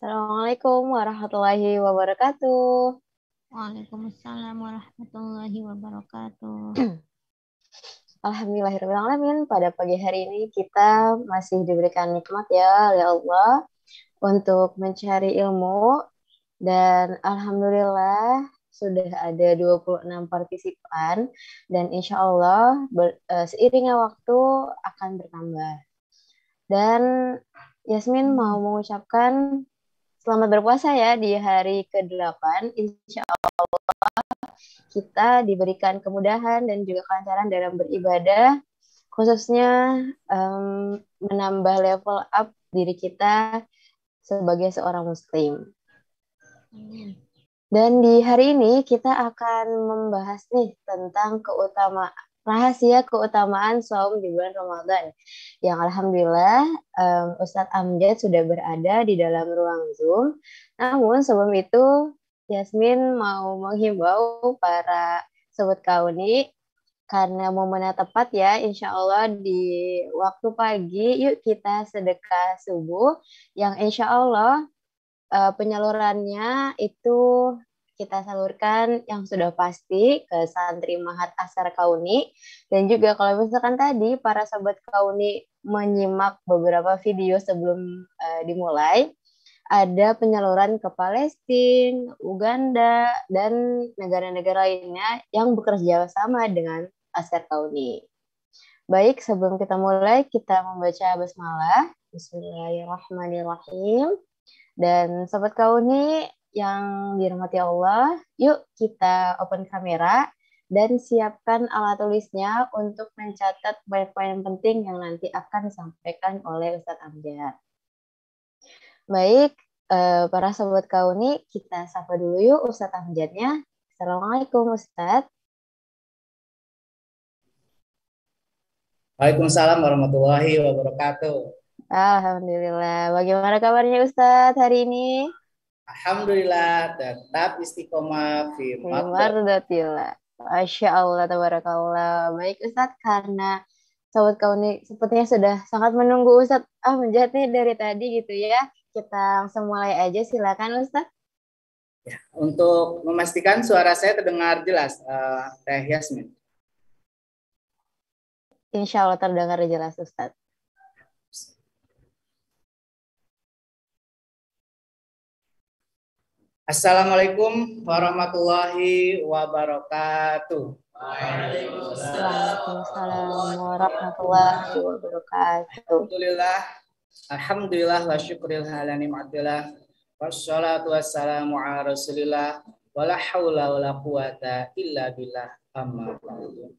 Assalamualaikum warahmatullahi wabarakatuh. Waalaikumsalam warahmatullahi wabarakatuh. Alhamdulillahirrahmanirrahim. Pada pagi hari ini kita masih diberikan nikmat ya oleh Allah untuk mencari ilmu dan alhamdulillah sudah ada 26 partisipan dan insya Allah seiringnya waktu akan bertambah. Dan Yasmin mau mengucapkan selamat berpuasa ya di hari ke-8. Insya kita diberikan kemudahan dan juga kelancaran dalam beribadah, khususnya menambah level up diri kita sebagai seorang muslim. Dan di hari ini kita akan membahas nih tentang rahasia keutamaan saum di bulan Ramadan. Yang alhamdulillah Ustadz Amjad sudah berada di dalam ruang Zoom. Namun sebelum itu Yasmin mau menghimbau para sobat kauni karena momennya tepat ya, insya Allah di waktu pagi yuk kita sedekah subuh yang insya Allah penyalurannya itu kita salurkan yang sudah pasti ke santri Mahat Asar Kauni. Dan juga kalau misalkan tadi para sobat Kauni menyimak beberapa video sebelum dimulai, ada penyaluran ke Palestina, Uganda, dan negara-negara lainnya yang bekerja sama dengan Asar Kauni. Baik, sebelum kita mulai, kita membaca basmalah. Bismillahirrahmanirrahim. Dan sobat kauni yang dirahmati Allah, yuk kita open kamera dan siapkan alat tulisnya untuk mencatat poin-poin penting yang nanti akan disampaikan oleh Ustadz Amjad. Baik, para sobat kauni, kita sapa dulu yuk Ustadz Amjadnya. Assalamualaikum Ustadz. Waalaikumsalam warahmatullahi wabarakatuh. Alhamdulillah. Bagaimana kabarnya Ustadz hari ini? Alhamdulillah tetap istiqomah fi Mardatillah. Masya Allah, tabarakallah. Baik Ustadz, karena sahabat kauni sepertinya sudah sangat menunggu Ustadz Amjad nih dari tadi gitu ya. Kita langsung mulai aja, silakan Ustadz. Ya, untuk memastikan suara saya terdengar jelas, Teh Yasmin. Insya Allah terdengar jelas Ustadz. Assalamualaikum warahmatullahi wabarakatuh. Waalaikumsalam warahmatullahi wabarakatuh. Alhamdulillah wa syukril ala ni'matillah. Wassalatu wassalamu ala rasulillah. Wala hawla wala quwata illa billah. Amma ba'du.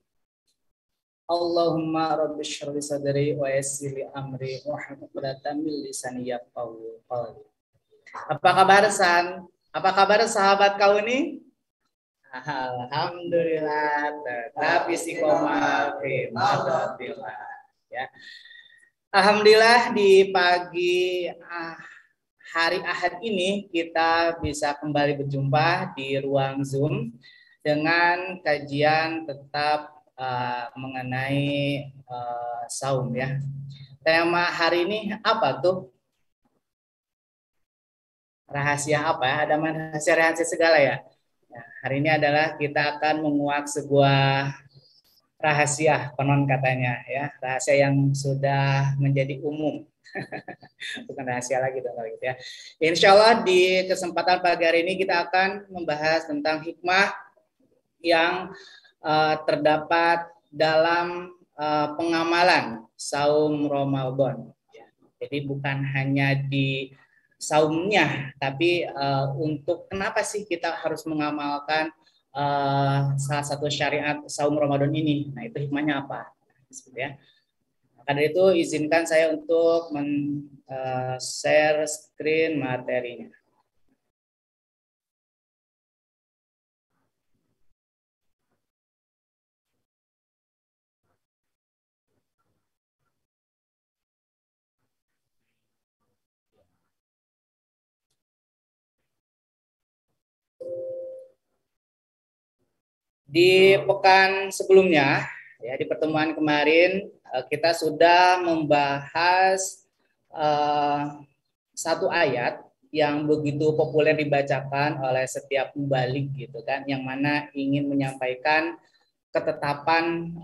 Allahumma rabbi shrah li sadri wa yassir li amri wahlul 'uqdatam min lisani yafqahu qawli. Apa kabar San? Apa kabar sahabat kauni? Alhamdulillah tetap istiqomah fi madatillah ya. Alhamdulillah di pagi hari Ahad ini kita bisa kembali berjumpa di ruang Zoom dengan kajian tetap mengenai saum ya. Tema hari ini apa tuh? Rahasia apa ya? Ada rahasia-rahasia segala ya. Nah, hari ini adalah kita akan menguak sebuah rahasia konon katanya ya, rahasia yang sudah menjadi umum. Bukan rahasia lagi dong kalau gitu ya. Insya Allah di kesempatan pagi hari ini kita akan membahas tentang hikmah yang terdapat dalam pengamalan saum Ramadan. Jadi bukan hanya di saumnya, tapi untuk kenapa sih kita harus mengamalkan salah satu syariat saum Ramadan ini? Nah, itu hikmahnya apa? Ya. Karena itu izinkan saya untuk share screen materinya. Di pekan sebelumnya, ya di pertemuan kemarin kita sudah membahas satu ayat yang begitu populer dibacakan oleh setiap mubalik gitu kan, yang mana ingin menyampaikan ketetapan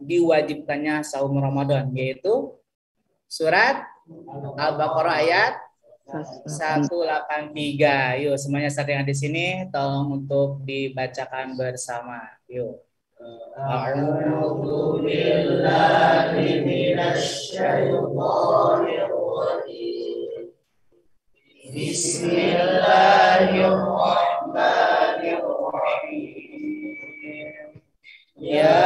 diwajibkannya saum Ramadan, yaitu surat Al-Baqarah ayat 183. Yuk semuanya yang di sini tolong untuk dibacakan bersama. Yuk. A'udzu billahi minasy syaithanir rajim. Bismillahirrahmanirrahim. Ya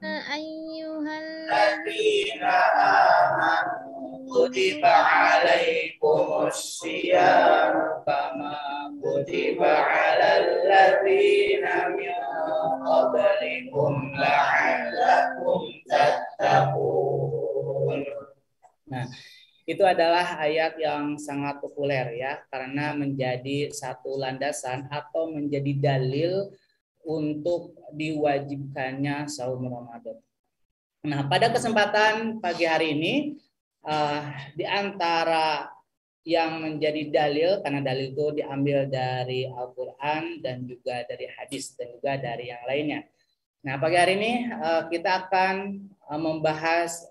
ayyuhalladzina amanu kutiba alaikumus syiyam kama kutiba alal ladzina min qablikum la'allakum tattaqun. Nah, itu adalah ayat yang sangat populer ya, karena menjadi satu landasan atau menjadi dalil untuk diwajibkannya saum Ramadan. Nah, pada kesempatan pagi hari ini, di antara yang menjadi dalil, karena dalil itu diambil dari Al-Quran dan juga dari hadis dan juga dari yang lainnya. Nah, pagi hari ini kita akan membahas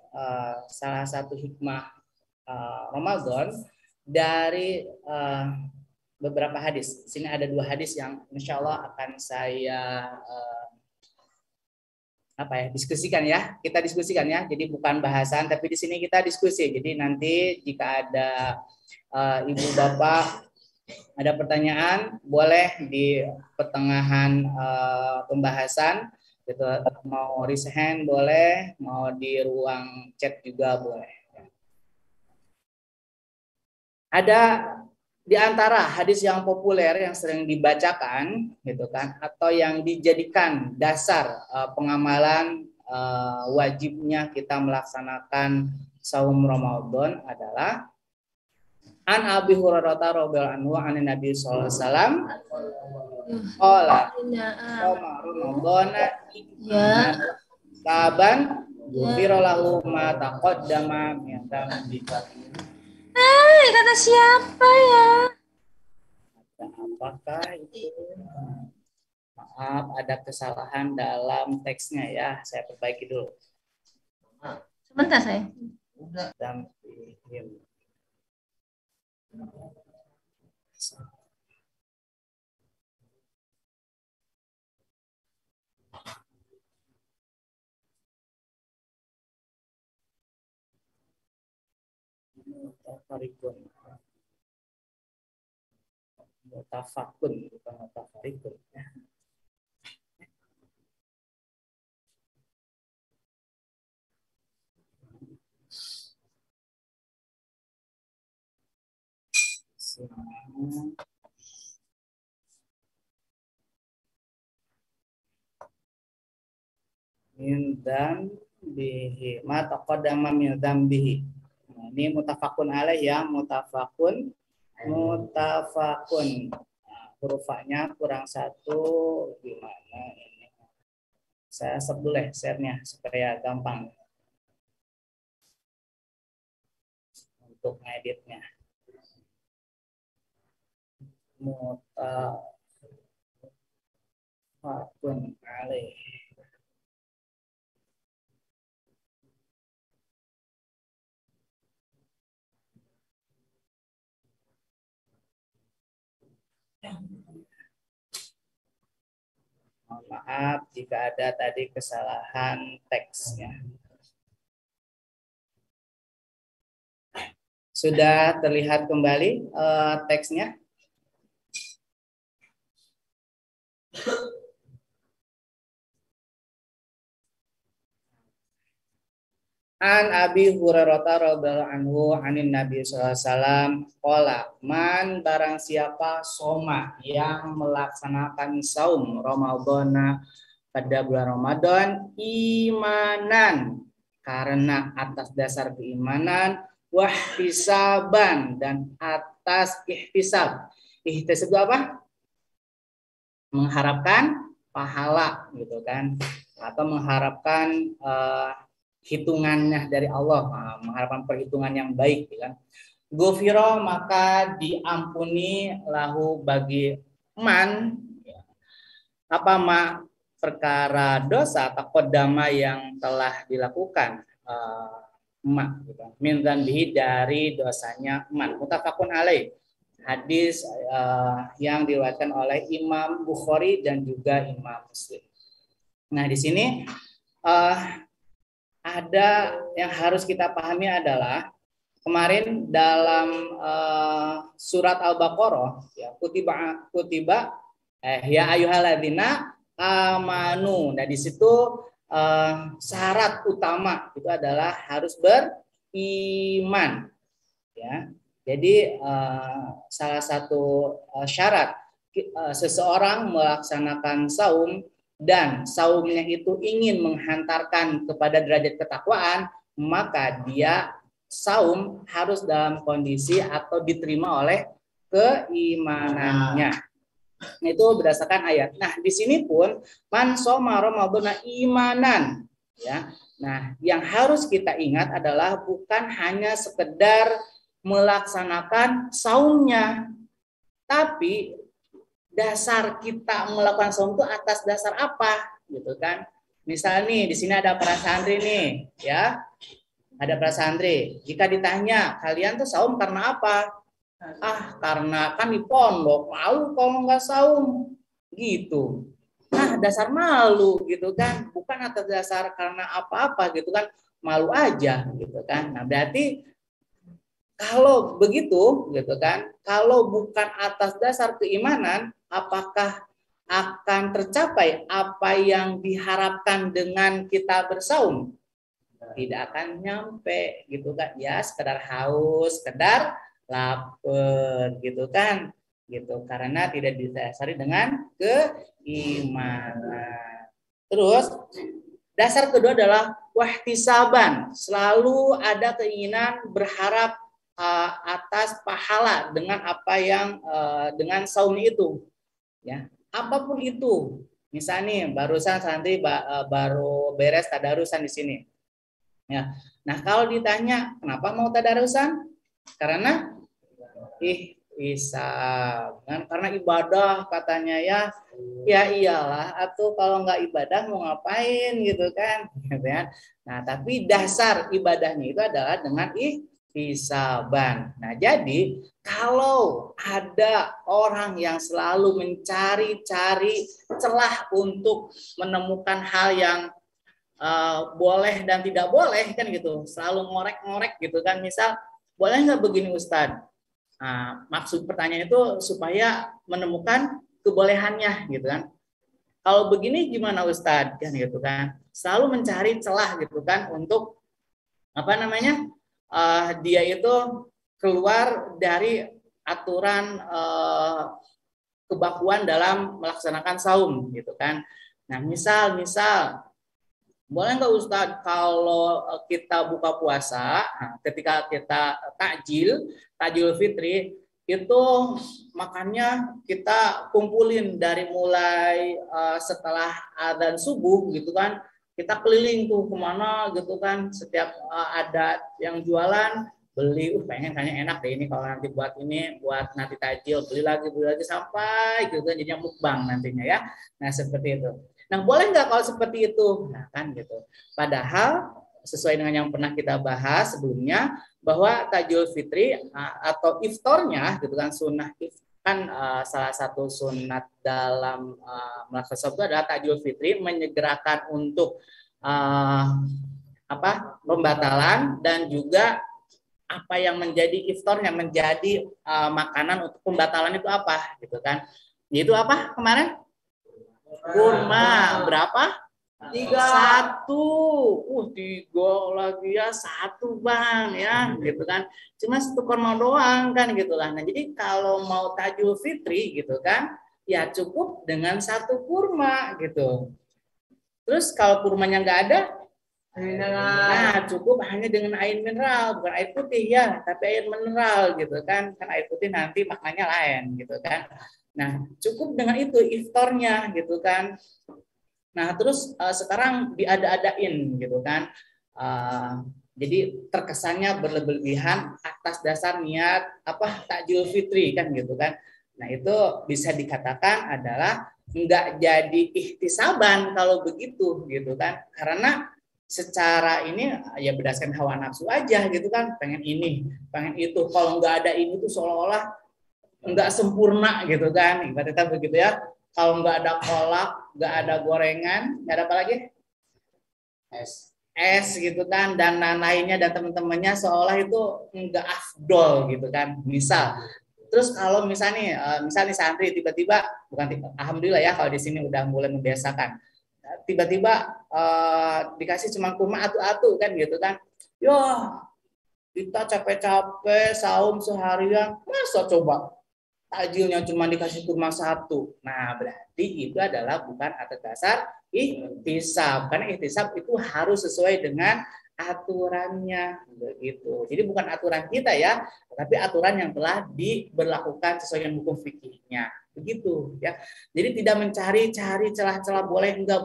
salah satu hikmah Ramadan dari beberapa hadis. Di sini ada 2 hadis yang insya Allah akan saya diskusikan ya. Kita diskusikan ya. Jadi bukan bahasan, tapi di sini kita diskusi. Jadi nanti jika ada ibu bapak ada pertanyaan, boleh di pertengahan pembahasan. Gitu, mau raise hand boleh, mau di ruang chat juga boleh. Ada di antara hadis yang populer yang sering dibacakan gitu kan, atau yang dijadikan dasar pengamalan wajibnya kita melaksanakan saum Ramadan adalah An Abi Hurairah radhiyallahu anhu an Nabi sallallahu alaihi wasallam qala Ramadan saban birolahu ma taqaddama min dzambi. Kata siapa ya? Apakah itu? Maaf, ada kesalahan dalam teksnya ya. Saya perbaiki dulu. Sebentar saya. Mutafakun bukan mutafarikun ya. Min dzambihi ma taqaddama min dzambihi. Nah, ini mutafakun alaih ya, mutafakun. Nah, huruf A-nya kurang 1, gimana ini? Saya stop dulu ya share-nya supaya gampang untuk ngeditnya. Mutafakun alaih. Mohon maaf jika ada tadi kesalahan teksnya. Sudah terlihat kembali teksnya? An Abi Hurairah radhiyallahu anhu anin Nabi sallallahu alaihi wasallam qala man barang siapa soma yang melaksanakan saum Ramadan pada bulan Ramadan imanan karena atas dasar keimanan wahtisaban dan atas ihtisab. Ihtisab itu apa? Mengharapkan pahala gitu kan, atau mengharapkan hitungannya dari Allah, mengharapkan perhitungan yang baik, kan? Gufiro maka diampuni lahu bagi man apa ma perkara dosa atau kodama yang telah dilakukan emak gitu. Min dzanbihi dari dosanya man. Muttafaqun alaih. Hadis yang diriwayatkan oleh Imam Bukhari dan juga Imam Muslim. Nah, di sini ada yang harus kita pahami adalah kemarin dalam surat Al-Baqarah ya kutiba ya ayyuhalladzina amanu. Nah, di situ syarat utama itu adalah harus beriman ya. Jadi salah satu syarat seseorang melaksanakan saum dan saumnya itu ingin menghantarkan kepada derajat ketakwaan, maka dia saum harus dalam kondisi atau diterima oleh keimanannya. Nah, itu berdasarkan ayat. Nah, di sini pun man shoma ramadhana imanan ya. Nah, yang harus kita ingat adalah bukan hanya sekedar melaksanakan saumnya, tapi dasar kita melakukan saum itu atas dasar apa gitu kan. Misal nih di sini ada para santri nih ya, ada para santri, jika ditanya kalian tuh saum karena apa, karena kan di pondok malu kalau nggak saum gitu. Nah, dasar malu gitu kan, bukan atas dasar karena apa-apa gitu kan, malu aja gitu kan. Nah, berarti kalau begitu gitu kan, kalau bukan atas dasar keimanan, apakah akan tercapai apa yang diharapkan dengan kita bersaum? Tidak akan nyampe gitu kan. Ya, sekedar haus, sekedar lapar gitu kan. Gitu, karena tidak didasari dengan keimanan. Terus dasar kedua adalah wahtisaban, selalu ada keinginan berharap atas pahala dengan apa yang dengan saum itu ya, apapun itu. Misalnya barusan santri baru beres tadarusan di sini ya. Nah, kalau ditanya kenapa mau tadarusan, karena ihtisab kan, karena ibadah katanya ya. Ya iyalah, atau kalau nggak ibadah mau ngapain gitu kan, gitu ya. Nah, tapi dasar ibadahnya itu adalah dengan ihtisaban. Nah, jadi kalau ada orang yang selalu mencari-cari celah untuk menemukan hal yang boleh dan tidak boleh kan gitu, selalu ngorek-ngorek gitu kan, misal boleh nggak begini Ustadz? Nah, maksud pertanyaan itu supaya menemukan kebolehannya gitu kan. Kalau begini gimana Ustadz kan gitu kan, selalu mencari celah gitu kan untuk apa namanya, dia itu keluar dari aturan kebakuan dalam melaksanakan saum gitu kan. Nah, misal boleh nggak Ustadz kalau kita buka puasa, ketika kita takjil fitri itu makannya kita kumpulin dari mulai setelah adzan subuh gitu kan, kita keliling tuh kemana gitu kan, setiap ada yang jualan beli, pengen kayaknya enak deh ini kalau nanti buat ini, buat nanti takjil, beli lagi sampai gitu kan, jadinya mukbang nantinya ya. Nah, seperti itu. Nah, boleh nggak kalau seperti itu? Nah, kan gitu. Padahal sesuai dengan yang pernah kita bahas sebelumnya, bahwa takjil fitri atau iftarnya gitu kan, sunnah kan salah satu sunat dalam melaksanakan saum itu adalah takjil fitri, menyegerakan untuk pembatalan, dan juga apa yang menjadi iftarnya, menjadi makanan untuk pembatalan itu apa gitu kan. Itu apa kemarin? Kurma. Berapa? 3. 1. 3 lagi ya, 1 Bang ya gitu kan. Cuma 1 kurma doang kan gitu lah. Nah, jadi kalau mau takjil fitri gitu kan, ya cukup dengan 1 kurma gitu. Terus kalau kurmanya nggak ada, nah cukup hanya dengan air mineral, bukan air putih ya, tapi air mineral gitu kan. Kan air putih nanti maknanya lain gitu kan. Nah, cukup dengan itu iftarnya gitu kan. Nah, terus sekarang diada-adain gitu kan. Jadi terkesannya berlebihan atas dasar niat takjil fitri kan gitu kan. Nah itu bisa dikatakan adalah nggak jadi ihtisaban kalau begitu gitu kan. Karena secara ini ya berdasarkan hawa nafsu aja gitu kan, pengen ini, pengen itu. Kalau nggak ada ini tuh seolah-olah nggak sempurna gitu kan. Ibaratnya begitu ya. Kalau nggak ada kolak, nggak ada gorengan, nggak ada apa lagi? Es gitu kan, dan lain-lainnya dan teman-temannya seolah itu nggak afdol gitu kan. Terus kalau misalnya santri tiba-tiba, alhamdulillah ya kalau di sini udah mulai membiasakan, tiba-tiba dikasih cuma kurma atu-atu kan gitu kan. Yo, kita capek-capek saum seharian, masa coba takjilnya cuma dikasih kurma satu. Nah, berarti itu adalah bukan atas dasar ihtisab. Karena ihtisab itu harus sesuai dengan aturannya begitu. Jadi bukan aturan kita ya, tapi aturan yang telah diberlakukan sesuai dengan hukum fikihnya. Begitu ya. Jadi tidak mencari-cari celah-celah boleh enggak.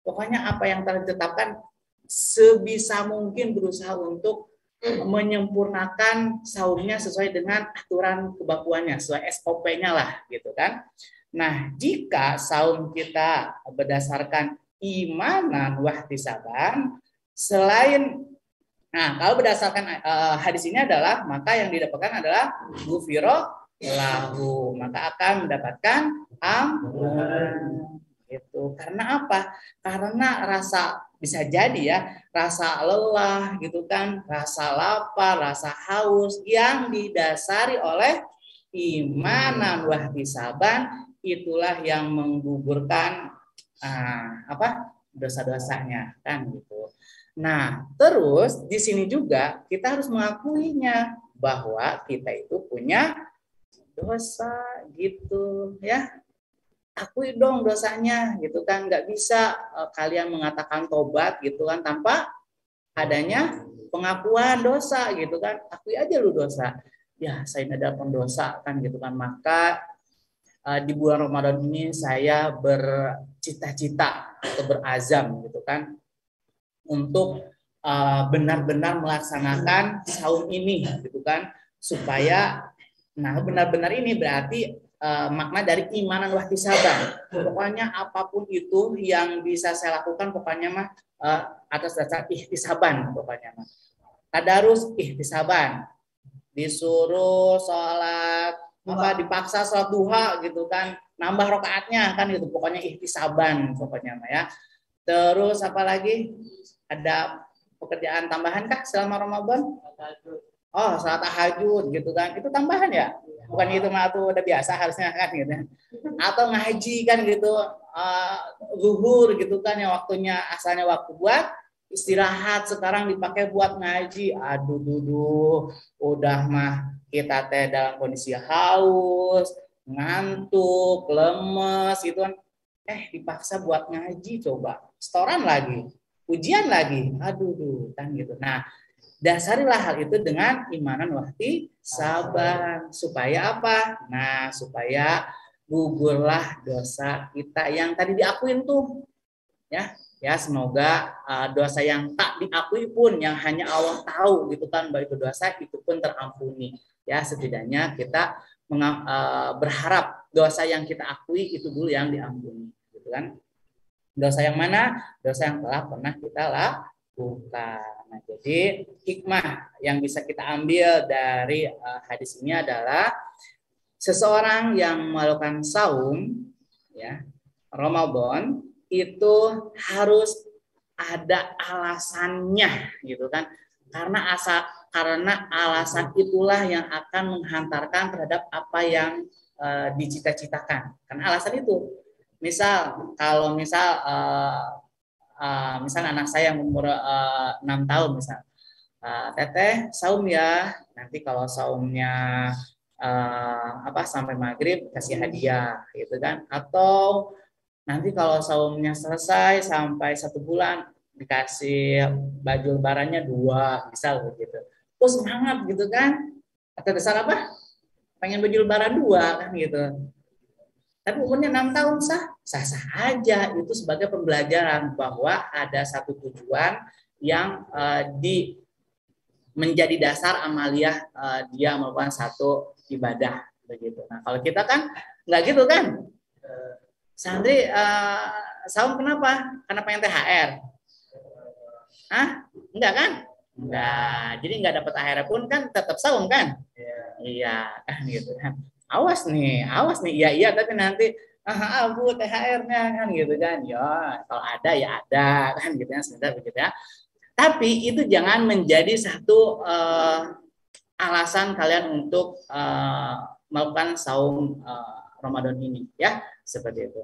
Pokoknya apa yang telah ditetapkan sebisa mungkin berusaha untuk menyempurnakan saumnya sesuai dengan aturan kebakuannya, sesuai SOP-nya lah gitu kan. Nah, jika saum kita berdasarkan imanan wahtisaban, kalau berdasarkan hadis ini adalah maka yang didapatkan adalah gufiro lahu, maka akan mendapatkan ampunan. Gitu. Karena apa? Karena bisa jadi ya, rasa lelah gitu kan, rasa lapar, rasa haus yang didasari oleh imanan wahtisaban, itulah yang menggugurkan dosa-dosanya kan gitu. Nah, terus di sini juga kita harus mengakuinya bahwa kita itu punya dosa gitu ya. Akui dong dosanya gitu kan, nggak bisa kalian mengatakan tobat gitu kan tanpa adanya pengakuan dosa gitu kan. Akui aja lu dosa, ya saya ini adalah pendosa kan gitu kan. Maka di bulan Ramadan ini saya bercita-cita atau berazam gitu kan untuk benar-benar melaksanakan saum ini gitu kan, supaya benar-benar ini berarti makna dari imanan wahtisaban. Pokoknya apapun itu yang bisa saya lakukan pokoknya atas dasar ihtisaban pokoknya tadarus ihtisaban, disuruh sholat dipaksa sholat duha gitu kan, nambah rakaatnya kan gitu, pokoknya ihtisaban pokoknya ya. Terus apa lagi, ada pekerjaan tambahan kah selama Ramadan? Oh, sholat tahajud gitu kan, itu tambahan ya? Bukan itu mah tuh udah biasa harusnya kan gitu. Atau ngaji kan gitu, zuhur gitu kan yang waktunya asalnya waktu buat istirahat sekarang dipakai buat ngaji. Aduh, udah mah kita teh dalam kondisi haus, ngantuk, lemes gitu kan. Dipaksa buat ngaji, coba setoran lagi, ujian lagi, aduh kan gitu. Nah, dasarilah hal itu dengan imanan wahtisaban. Supaya apa? Nah, supaya gugurlah dosa kita yang tadi diakuin tuh. Ya, semoga dosa yang tak diakui pun, yang hanya Allah tahu gitu kan, bahwa itu dosa, itu pun terampuni. Ya, setidaknya kita berharap dosa yang kita akui itu dulu yang diampuni, gitu kan? Dosa yang mana? Dosa yang telah pernah kita lakukan. Nah, jadi hikmah yang bisa kita ambil dari hadis ini adalah seseorang yang melakukan saum ya Ramadan itu harus ada alasannya gitu kan, karena alasan itulah yang akan menghantarkan terhadap apa yang dicita-citakan. Karena alasan itu, kalau anak saya yang umur 6 tahun misal, teteh saum ya, nanti kalau saumnya sampai maghrib kasih hadiah gitu kan, atau nanti kalau saumnya selesai sampai 1 bulan dikasih baju lebarannya 2 misal begitu. Terus semangat gitu kan, atas dasar apa? Pengen baju lebaran 2 kan gitu. Tapi umurnya 6 tahun sah-sah aja, itu sebagai pembelajaran bahwa ada satu tujuan yang menjadi dasar amaliyah dia melakukan satu ibadah begitu. Nah, kalau kita kan nggak gitu kan. Santri saum kenapa? Karena pengen THR. Hah? Enggak kan? Enggak. Jadi enggak dapat THR pun kan tetap saum kan? Iya, kan gitu kan. Awas nih. Iya iya tapi nanti Bu THR-nya kan gitu kan. Ya, kalau ada ya ada kan gitu ya sebentar begitu ya. Tapi itu jangan menjadi satu alasan kalian untuk melakukan saum Ramadan ini ya, seperti itu.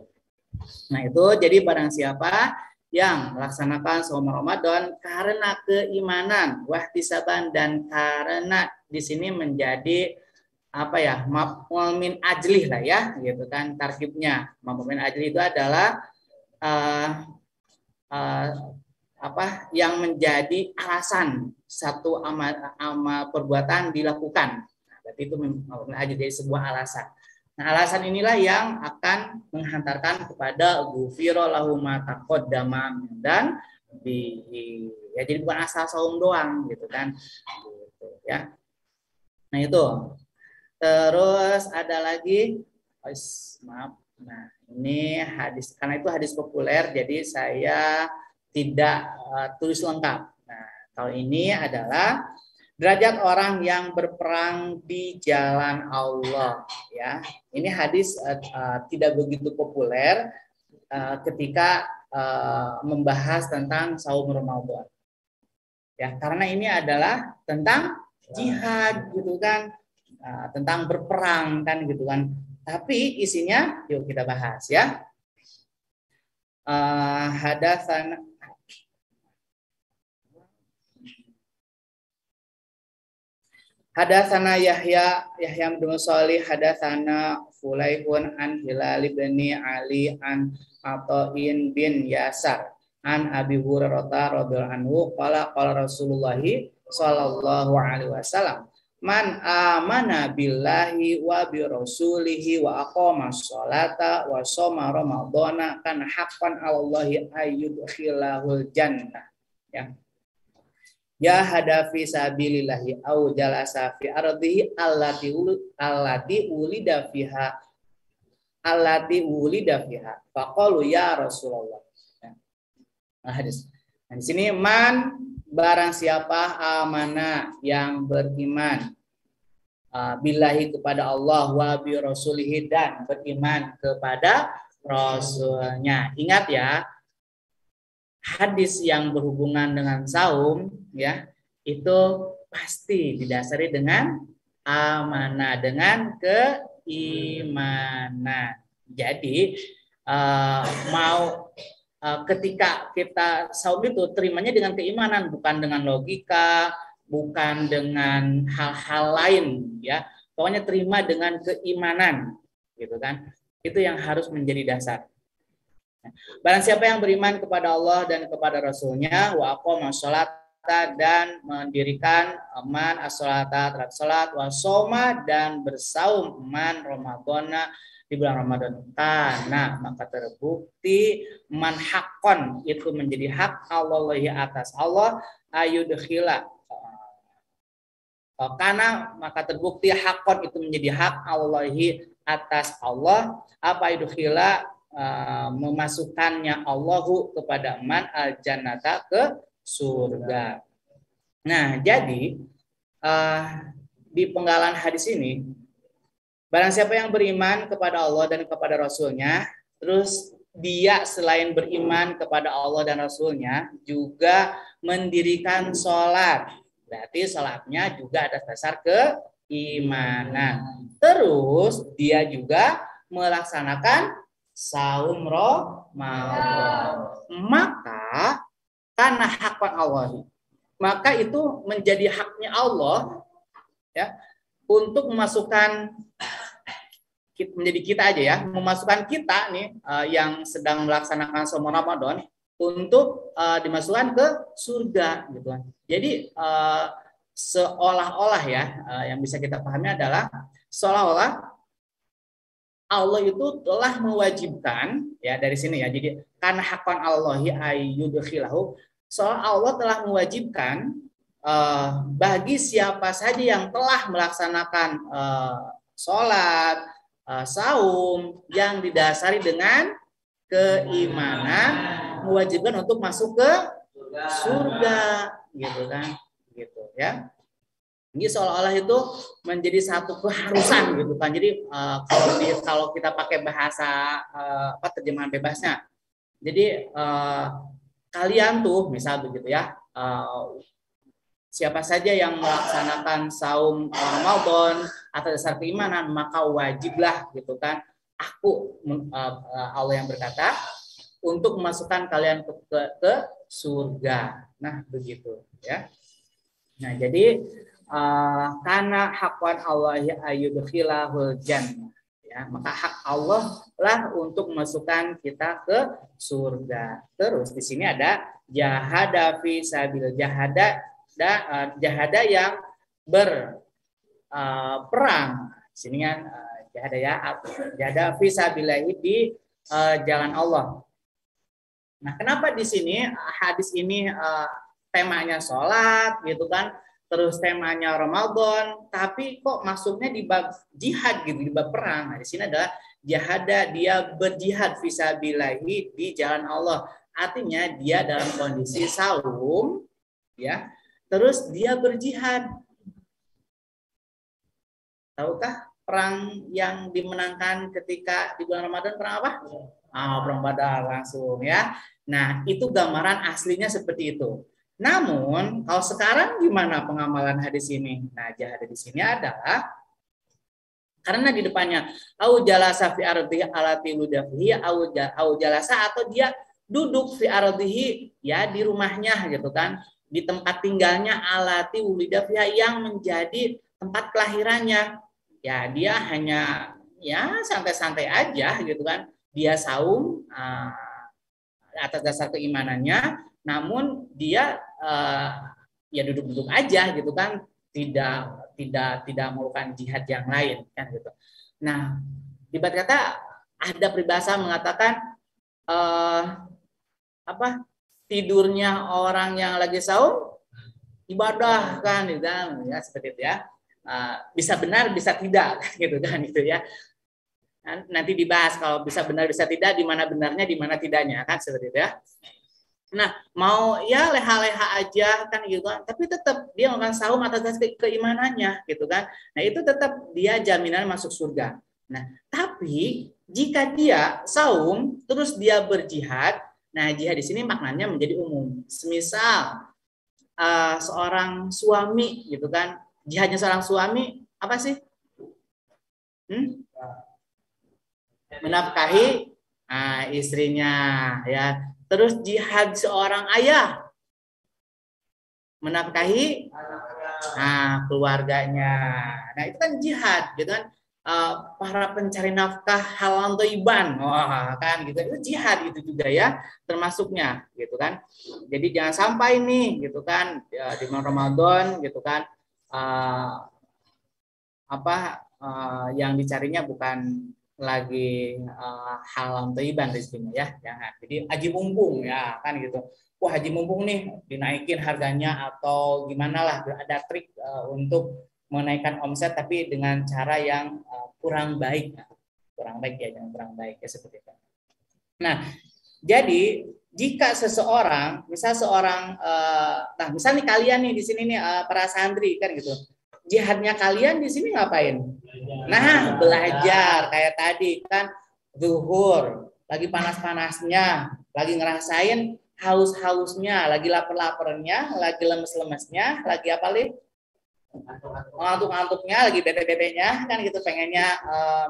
Nah, itu jadi barang siapa yang melaksanakan saum Ramadan karena keimanan, wahtisaban, dan karena di sini menjadi apa ya, maf'ul min ajlih lah ya, gitu kan tarkibnya. Maf'ul min ajlih itu adalah apa yang menjadi alasan satu amal perbuatan dilakukan. Nah, berarti itu maf'ul min ajlih, jadi sebuah alasan. Nah, alasan inilah yang akan menghantarkan kepada ghufira lahu ma taqaddama dan ya jadi bukan asal saum doang gitu kan. Gitu ya. Nah, itu. Terus ada lagi maaf. Nah, ini hadis karena itu hadis populer jadi saya tidak tulis lengkap. Nah, kalau ini adalah derajat orang yang berperang di jalan Allah ya. Ini hadis tidak begitu populer ketika membahas tentang saum Ramadan. Ya, karena ini adalah tentang jihad gitu kan. Tentang berperang kan gitu kan. Tapi isinya yuk kita bahas ya. Hadatsana Hadatsana Yahya bin Shalih hadatsana Fulaihun an Hilal bin Ali an Athain bin Yasar an Abi Hurairah radhiyallahu anhu qala Rasulullah sallallahu alaihi wasallam man amana billahi wa bi rasulihi wa aqama sholata wa shoma ramadhana kan haqqan 'alallahi ayyudkhilahul jannah ya. Ya hadafi sabilillahi au jalasa fi ardihi allati ulida fiha faqalu ya Rasulullah. Nah, hadis. Nah, di sini man barang siapa amana yang beriman billahi kepada Allah wa bi rasulihi dan beriman kepada rasulnya. Ingat ya, hadis yang berhubungan dengan saum ya itu pasti didasari dengan amanah, dengan keimanan. Jadi ketika kita saum itu terimanya dengan keimanan, bukan dengan logika, bukan dengan hal-hal lain ya. Pokoknya terima dengan keimanan gitu kan. Itu yang harus menjadi dasar. Barang siapa yang beriman kepada Allah dan kepada Rasulnya, wa aqama sholata dan mendirikan man as-sholata terhadap salat, wa soma dan bersaum man Ramadhana di bulan Ramadan. Karena maka terbukti man haqqon itu menjadi hak Allahi atas Allah ayudkhila. Karena maka terbukti haqqon itu menjadi hak Allahi atas Allah apa ayudkhila memasukkannya Allahu kepada man al-jannata ke surga. Nah, jadi di penggalan hadis ini barang siapa yang beriman kepada Allah dan kepada Rasulnya, terus dia selain beriman kepada Allah dan Rasulnya juga mendirikan sholat. Berarti sholatnya juga ada dasar keimanan. Terus dia juga melaksanakan saum Ramadan. Maka karena haknya Allah, maka itu menjadi haknya Allah ya untuk memasukkan menjadi kita aja ya, memasukkan kita nih yang sedang melaksanakan saum Ramadan untuk dimasukkan ke surga gitu kan. Jadi seolah-olah ya yang bisa kita pahami adalah seolah-olah Allah itu telah mewajibkan ya dari sini ya. Jadi karena hakon Allahi ayyudkhilahu Soal Allah telah mewajibkan bagi siapa saja yang telah melaksanakan sholat, saum yang didasari dengan keimanan, mewajibkan untuk masuk ke surga, gitu kan, gitu ya. Ini seolah-olah itu menjadi satu keharusan gitu kan. Jadi kalau kita pakai bahasa terjemahan bebasnya, jadi kalian tuh misal begitu ya, siapa saja yang melaksanakan saum Ramadan atas dasar keimanan, maka wajiblah gitu kan, aku Allah yang berkata untuk memasukkan kalian ke surga. Nah begitu ya. Nah jadi karena hakwan Allah ayyudkhilahul jannah, ya, maka hak Allah lah untuk memasukkan kita ke surga. Terus di sini ada jahada fi sabil jahada yang berperang. Sini kan jahada ya, jahada fi sabilillahi di jalan Allah. Nah, kenapa di sini hadis ini temanya sholat gitu kan? Terus temanya Ramadan, tapi kok masuknya di bab jihad gitu, di bab perang. Nah, di sini adalah jahada, dia berjihad fisabilillahi di jalan Allah. Artinya dia dalam kondisi saum, ya. Terus dia berjihad. Tahukah perang yang dimenangkan ketika di bulan Ramadan perang apa? Perang Badar langsung ya. Nah, itu gambaran aslinya seperti itu. Namun, kalau sekarang gimana pengamalan hadis ini? Nah, jihad di sini adalah karena di depannya au jalasa fi ardihi alati ludafihi au jalasa, atau dia duduk fi ardihi ya di rumahnya gitu kan, di tempat tinggalnya alati ludafiha yang menjadi tempat kelahirannya. Ya, dia hanya ya santai-santai aja gitu kan. Dia saum atas dasar keimanannya, namun dia ya duduk-duduk aja gitu kan, tidak melakukan jihad yang lain kan gitu. Nah, ibarat kata ada peribahasa mengatakan tidurnya orang yang lagi saum ibadah kan gitu kan, ya seperti itu ya. Bisa benar bisa tidak gitu kan itu ya. Nanti dibahas kalau bisa benar bisa tidak, di mana benarnya di mana tidaknya kan seperti itu ya. Nah, mau ya leha-leha aja kan gitu kan, tapi tetap dia melakukan saum atas dasar keimanannya gitu kan. Nah, itu tetap dia jaminan masuk surga. Nah, tapi jika dia saum terus dia berjihad, nah jihad di sini maknanya menjadi umum. Semisal seorang suami gitu kan, jihadnya seorang suami apa sih? Menafkahi istrinya ya. Terus jihad seorang ayah menafkahi keluarganya. Nah, itu kan jihad gitu kan. Para pencari nafkah halal thayyiban. Wah, kan gitu. Itu jihad itu juga ya, termasuknya gitu kan. Jadi jangan sampai nih gitu kan di bulan Ramadan gitu kan yang dicarinya bukan lagi halal thayyiban rezekinya ya, jangan. Jadi haji mumpung ya kan gitu. Wah, haji mumpung nih dinaikin harganya atau gimana lah, ada trik untuk menaikkan omset tapi dengan cara yang kurang baik. Kurang baik ya, jangan kurang baik ya seperti itu. Nah, jadi jika seseorang, misal seorang misal nih kalian nih di sini nih para santri kan gitu. Jihadnya kalian di sini ngapain? Nah, belajar kayak tadi kan, zuhur, lagi panas-panasnya, lagi ngerasain haus-hausnya, lagi lapar-laparnya, lagi lemes-lemesnya, lagi apa nih? Ngantuk-ngantuknya, lagi bete-betenya kan gitu, pengennya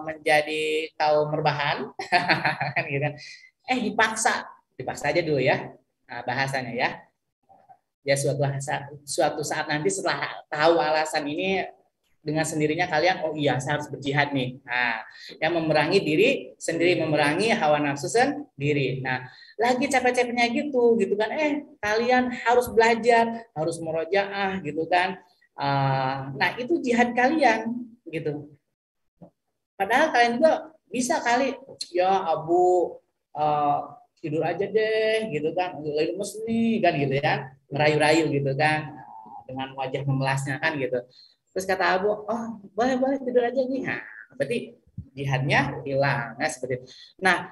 menjadi kaum merbahan kan gitu kan. Dipaksa aja dulu ya bahasanya ya. Ya suatu saat nanti setelah tahu alasan ini, dengan sendirinya kalian, oh iya saya harus berjihad nih. Nah, yang memerangi diri sendiri, memerangi hawa nafsu sendiri. Nah, lagi capek-capeknya gitu kan, kalian harus belajar, harus murojaah gitu kan. Nah, itu jihad kalian gitu. Padahal kalian juga bisa kali, ya Abu, tidur aja deh gitu kan, lagi lemes nih kan gitu ya, ngerayu-rayu gitu kan, dengan wajah memelasnya kan gitu. Terus kata Abu, oh boleh boleh tidur aja nih. Nah, berarti jihadnya hilang. Nah seperti itu. Nah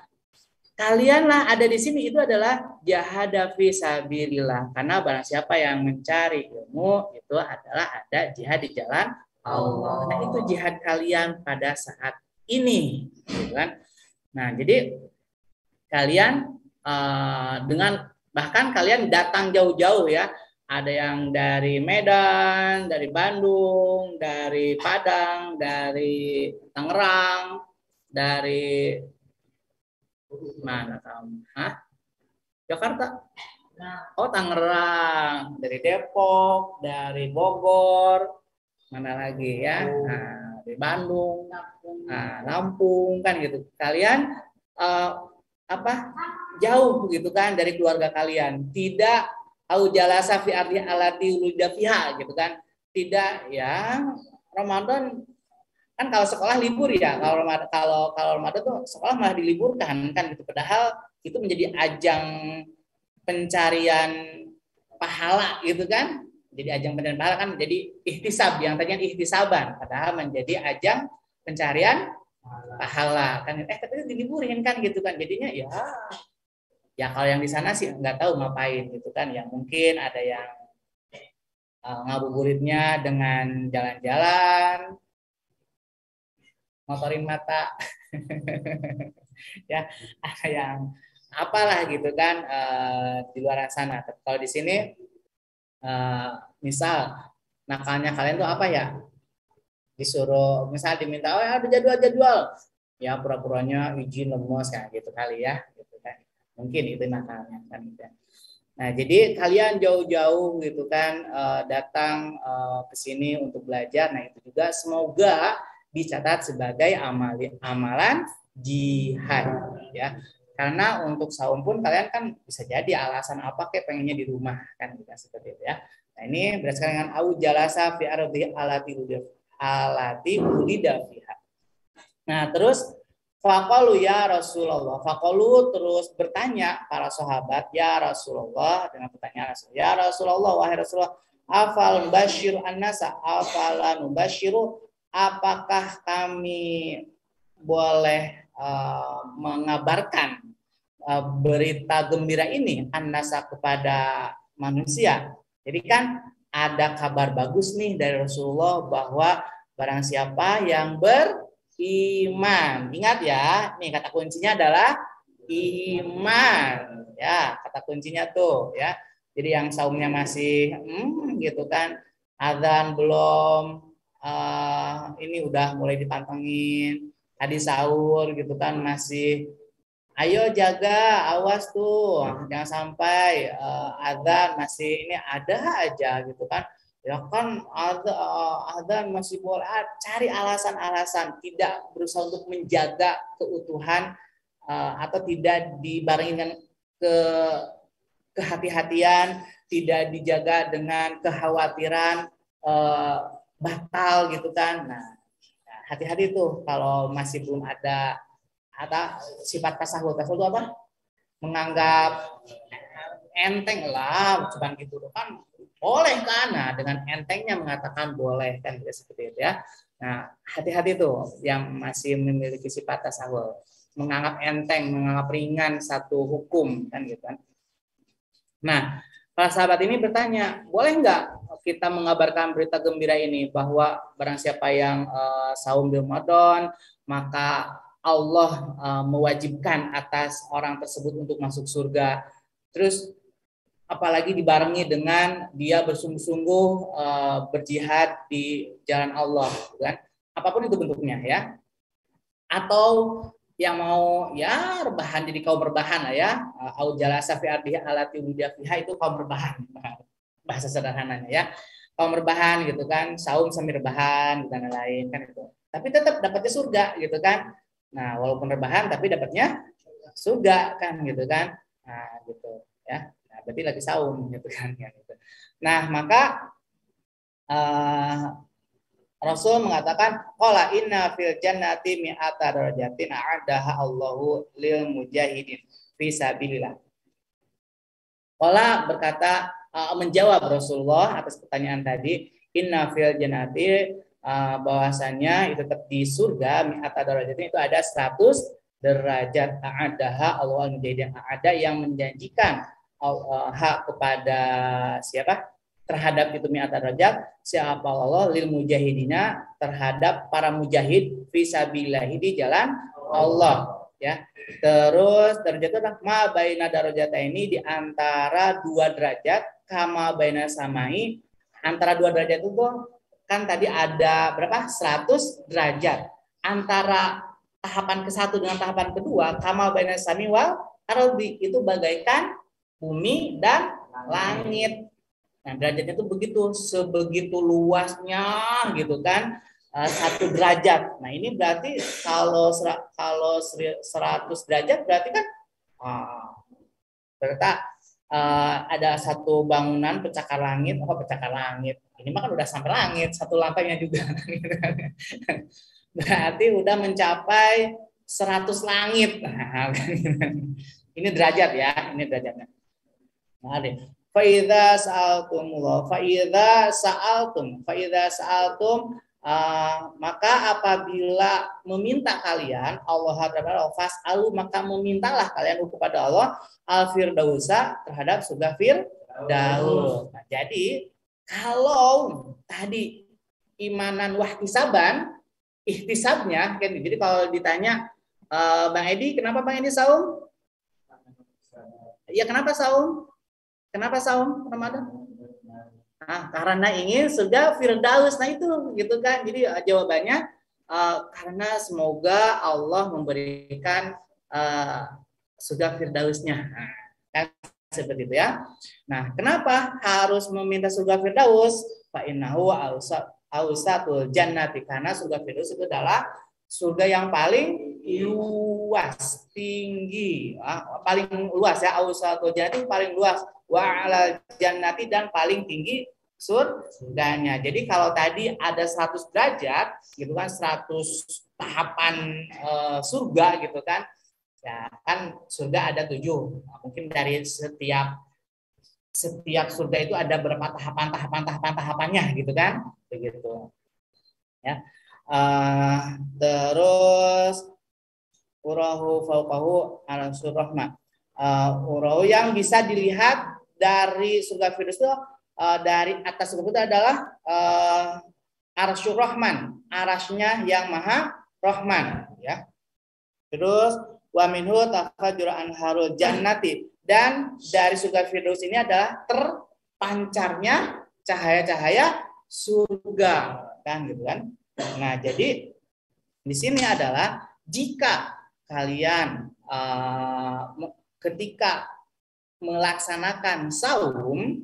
kalianlah ada di sini itu adalah jahada fi sabilillah, karena barang siapa yang mencari ilmu itu adalah ada jihad di jalan Allah. Nah itu jihad kalian pada saat ini, gitu kan? Nah jadi kalian dengan bahkan kalian datang jauh-jauh ya, ada yang dari Medan, dari Bandung, dari Padang, dari Tangerang, dari mana kamu? Hah? Jakarta? Oh Tangerang, dari Depok, dari Bogor, mana lagi ya? Nah, dari Bandung, nah, Lampung kan gitu. Kalian uh, apa? Jauh gitu kan dari keluarga kalian. Tidak au jalasa fi ardi alati ulida fiha gitu kan. Tidak ya Ramadan kan, kalau sekolah libur ya, kalau Ramadan tuh sekolah malah diliburkan kan gitu, padahal itu menjadi ajang pencarian pahala gitu kan, jadi ajang pencarian pahala kan, jadi ihtisab, yang tadinya ihtisaban padahal menjadi ajang pencarian pahala kan, tapi diliburin kan gitu kan, jadinya ya kalau yang di sana sih nggak tahu ngapain gitu kan, yang mungkin ada yang ngabuburitnya dengan jalan-jalan, motorin mata ya, ada yang apalah gitu kan di luar sana. Tapi kalau di sini misal nakalnya kalian tuh apa ya, disuruh misal diminta oh ada jadwal ya, pura-puranya izin lemes kayak gitu kali ya gitu kan, mungkin itu nakalnya kan gitu. Nah jadi kalian jauh-jauh gitu kan datang ke sini untuk belajar. Nah itu juga semoga dicatat sebagai amalan jihad ya. Karena untuk saum pun kalian kan bisa jadi alasan apa kayak pengennya di rumah kan gitu, seperti itu ya. Nah ini berdasarkan dengan au jalasa fi ardi alati ulida fiha. Nah terus faqalu ya Rasulullah, faqalu terus bertanya para sahabat, ya Rasulullah, dengan pertanyaan Rasul, ya Rasulullah, wahai Rasulullah, afal basyiru annasa, afala nubasyiru, apakah kami boleh mengabarkan berita gembira ini annasa kepada manusia. Jadi kan ada kabar bagus nih dari Rasulullah bahwa barang siapa yang beriman, ingat ya, nih kata kuncinya adalah iman ya, kata kuncinya tuh ya. Jadi yang saumnya masih gitu kan, azan belum, ini udah mulai dipantengin, tadi sahur gitu kan masih, ayo jaga, awas tuh, jangan sampai azan masih ini ada aja gitu kan. Ya kan azan masih boleh, cari alasan-alasan, tidak berusaha untuk menjaga keutuhan atau tidak dibarengi dengan kehati-hatian, tidak dijaga dengan kekhawatiran batal gitu kan. Nah, hati-hati tuh kalau masih belum ada sifat tasawuf. Tasawuf itu apa? Menganggap enteng lah, cuman gitu kan boleh kan. Nah, dengan entengnya mengatakan boleh kan, seperti itu ya. Nah, hati-hati tuh yang masih memiliki sifat tasawuf, menganggap enteng, menganggap ringan satu hukum kan gitu kan. Nah, para sahabat ini bertanya, boleh nggak kita mengabarkan berita gembira ini bahwa barang siapa yang saum di Ramadan, maka Allah mewajibkan atas orang tersebut untuk masuk surga. Terus apalagi dibarengi dengan dia bersungguh-sungguh berjihad di jalan Allah, kan? Apapun itu bentuknya ya. Atau yang mau ya rebahan, jadi kaum rebahan lah ya, au jalasa fi ardihi alati fiha, itu kaum rebahan bahasa sederhananya ya, kaum rebahan gitu kan, saum sambil rebahan dan lain-lain kan itu, tapi tetap dapatnya surga gitu kan. Nah walaupun rebahan tapi dapatnya surga kan gitu kan. Nah gitu ya, nah, berarti lagi saum gitu kan ya, gitu. Nah maka Rasul mengatakan qala inna fil jannati mi'ata darajatin a'adaha Allahu lil mujahidin. fisabilillah. Qala berkata menjawab Rasulullah atas pertanyaan tadi, inna fil jannati bahwasanya itu tetap di surga mi'ata derajat itu ada 100 derajat a'adaha Allah menjadi ada yang menjanjikan hak kepada siapa terhadap itu mi'ata derajat siapa Allah lil mujahidina terhadap para mujahid fisabilillah di jalan Allah ya. Terus derajat itu ma baina darajat ini di antara 2 derajat kama baina samai antara 2 derajat itu kan tadi ada berapa 100 derajat antara tahapan ke-1 dengan tahapan kedua kama baina samai wal ardi itu bagaikan bumi dan langit. Nah derajatnya itu sebegitu luasnya gitu kan 1 derajat. Nah ini berarti kalau 100 derajat berarti kan berarti ada satu bangunan pencakar langit. Ini mah kan udah sampai langit, 1 lantainya juga. Berarti udah mencapai 100 langit. Nah, ini derajat ya, ini derajatnya. Nah, Fa'idha sa'altum maka apabila meminta kalian Allah fas'alu maka memintalah kalian kepada Allah al-firdausa terhadap surga firdaus. Nah, jadi kalau tadi imanan wahtisaban ihtisabnya kan jadi kalau ditanya Bang Edi kenapa Bang Edi saum? Ya kenapa saum? Kenapa saum Ramadan? Nah, karena ingin surga firdaus. Nah itu gitu kan. Jadi jawabannya karena semoga Allah memberikan surga firdausnya. Nah, kan seperti itu ya. Nah, kenapa harus meminta surga firdaus? Fa innahu ausatul jannati karena surga firdaus itu adalah surga yang paling luas, tinggi, paling luas ya. Ausatul jannati paling luas. Wa ala jannati dan paling tinggi surganya. Jadi kalau tadi ada 100 derajat gitu kan 100 tahapan surga gitu kan. Ya kan surga ada 7. Mungkin dari setiap surga itu ada berapa tahapannya gitu kan. Begitu. Ya. Terus urahu fauqahu ala surrahma. Urahu yang bisa dilihat dari surga firdaus itu dari atas surga itu adalah arsyur rahman, arasnya yang maha rahman ya. Terus wa minhu tafajjur anharul jannati dan dari surga firdaus ini adalah terpancarnya cahaya-cahaya surga kan gitu kan. Nah, jadi di sini adalah jika kalian ketika melaksanakan saum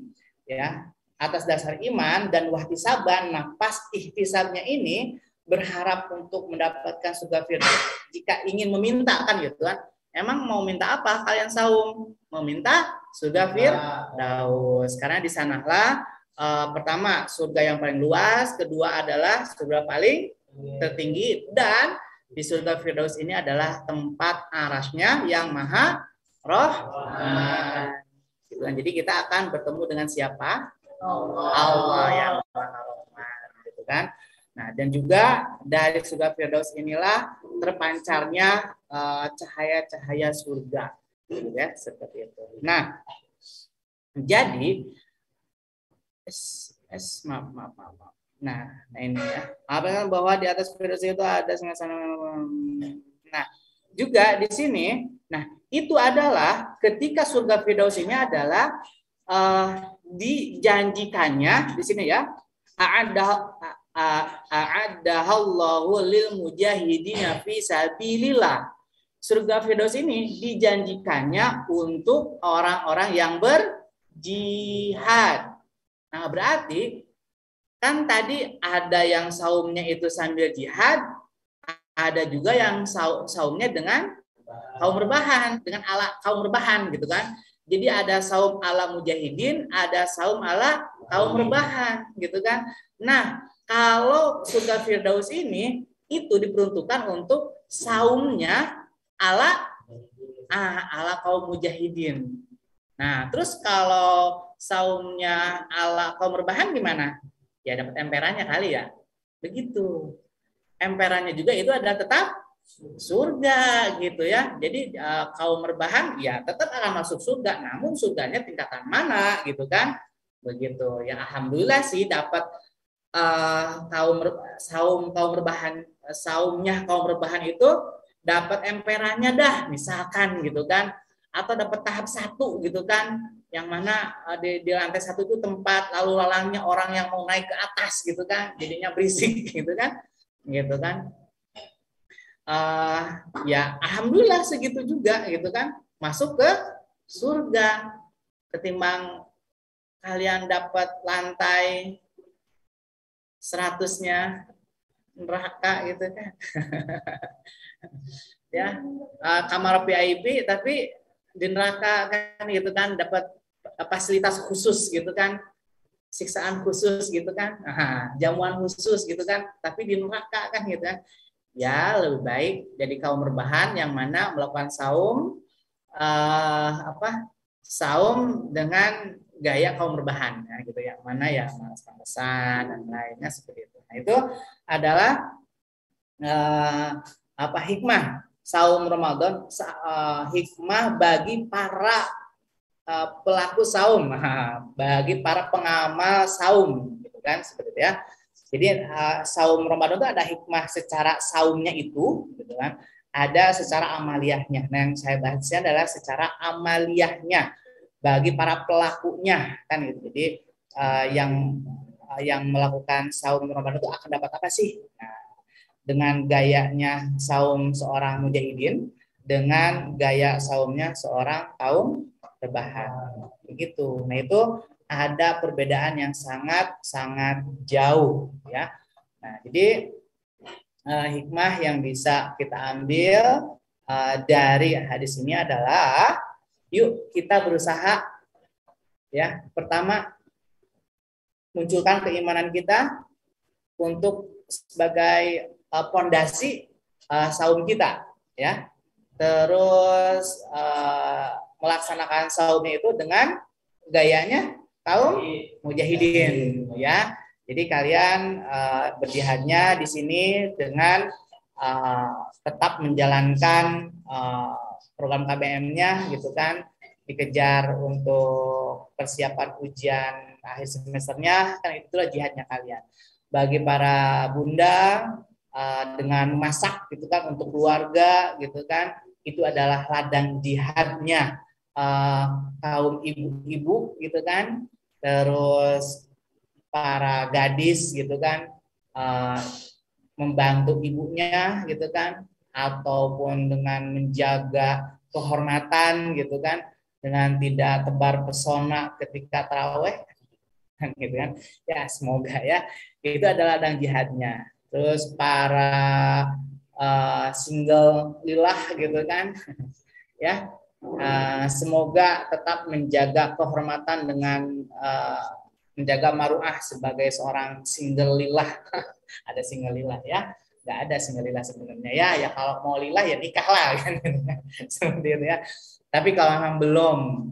ya atas dasar iman dan wahtisaban, nah pas ihtisabnya ini berharap untuk mendapatkan surga firdaus. Jika ingin meminta kan gitu kan, emang mau minta apa kalian saum? Meminta surga firdaus. Karena di sanalah pertama surga yang paling luas, kedua adalah surga paling tertinggi dan di surga firdaus ini adalah tempat arasnya yang maha rahman. Jadi kita akan bertemu dengan siapa? Allah yang maha rahman, gitu kan? Nah, dan juga dari surga firdaus inilah terpancarnya cahaya-cahaya surga, gitu ya, seperti itu. Nah, jadi maaf. Nah ini ya. Apa bahwa di atas firdaus itu ada sana. Nah, juga di sini, nah itu adalah ketika surga firdaus ini adalah dijanjikannya di sini ya. A'addahallahu lil mujahidina fi sabilillah. Surga firdaus ini dijanjikannya untuk orang-orang yang berjihad. Nah, berarti kan tadi ada yang saumnya itu sambil jihad, ada juga yang saumnya dengan kaum rebahan, dengan ala kaum rebahan gitu kan. Jadi ada saum ala mujahidin, ada saum ala kaum rebahan gitu kan. Nah, kalau surga firdaus ini itu diperuntukkan untuk saumnya ala ala kaum mujahidin. Nah, terus kalau saumnya ala kaum rebahan gimana? Ya dapat emperannya kali ya. Begitu. Emperannya juga itu adalah tetap surga gitu ya. Jadi kaum rebahan ya tetap akan masuk surga, namun surganya tingkatan mana gitu kan? Begitu. Ya alhamdulillah sih dapat kaum rebahan, saumnya kaum rebahan itu dapat emperannya dah misalkan gitu kan, atau dapat tahap 1 gitu kan, yang mana di lantai 1 itu tempat lalu lalangnya orang yang mau naik ke atas gitu kan, jadinya berisik gitu kan, ya alhamdulillah segitu juga gitu kan, masuk ke surga ketimbang kalian dapat lantai 100-nya neraka gitu kan. Ya, kamar VIP tapi di neraka kan gitu kan, dapat fasilitas khusus gitu kan, siksaan khusus gitu kan, jamuan khusus gitu kan, tapi di neraka kan gitu kan. Ya lebih baik jadi kaum rebahan yang mana melakukan saum saum dengan gaya kaum rebahan ya, gitu ya, mana ya malas-malasan dan lainnya seperti itu. Nah itu adalah hikmah saum Ramadan, hikmah bagi para pelaku saum, bagi para pengamal saum, gitu kan, seperti itu ya. Jadi saum Ramadan itu ada hikmah secara saumnya itu, gitu kan. Ada secara amaliyahnya. Nah, yang saya bahasnya adalah secara amaliyahnya bagi para pelakunya, kan gitu. Jadi yang melakukan saum Ramadan itu akan dapat apa sih? Nah, dengan gayanya saum seorang mujahidin, dengan gaya saumnya seorang kaum rebahan, begitu. Nah itu ada perbedaan yang sangat jauh ya. Nah jadi hikmah yang bisa kita ambil dari hadis ini adalah, yuk kita berusaha ya, pertama munculkan keimanan kita untuk sebagai pondasi saum kita ya. Terus melaksanakan saumnya itu dengan gayanya kaum mujahidin ya. Jadi kalian berjihadnya di sini dengan tetap menjalankan program KBM-nya gitu kan, dikejar untuk persiapan ujian akhir semesternya, kan itulah jihadnya kalian. Bagi para bunda dengan masak gitu kan untuk keluarga gitu kan, itu adalah ladang jihadnya kaum ibu-ibu gitu kan. Terus para gadis gitu kan membantu ibunya gitu kan, ataupun dengan menjaga kehormatan gitu kan, dengan tidak tebar pesona ketika taraweh gitu kan. Ya semoga ya itu adalah ladang jihadnya. Terus para single lillah gitu kan ya, semoga tetap menjaga kehormatan dengan menjaga maruah sebagai seorang single lillah. Ada single lillah ya, nggak ada single lillah sebenarnya ya. Ya kalau mau lillah ya nikah lah kan seperti itu ya. Tapi kalau memang belum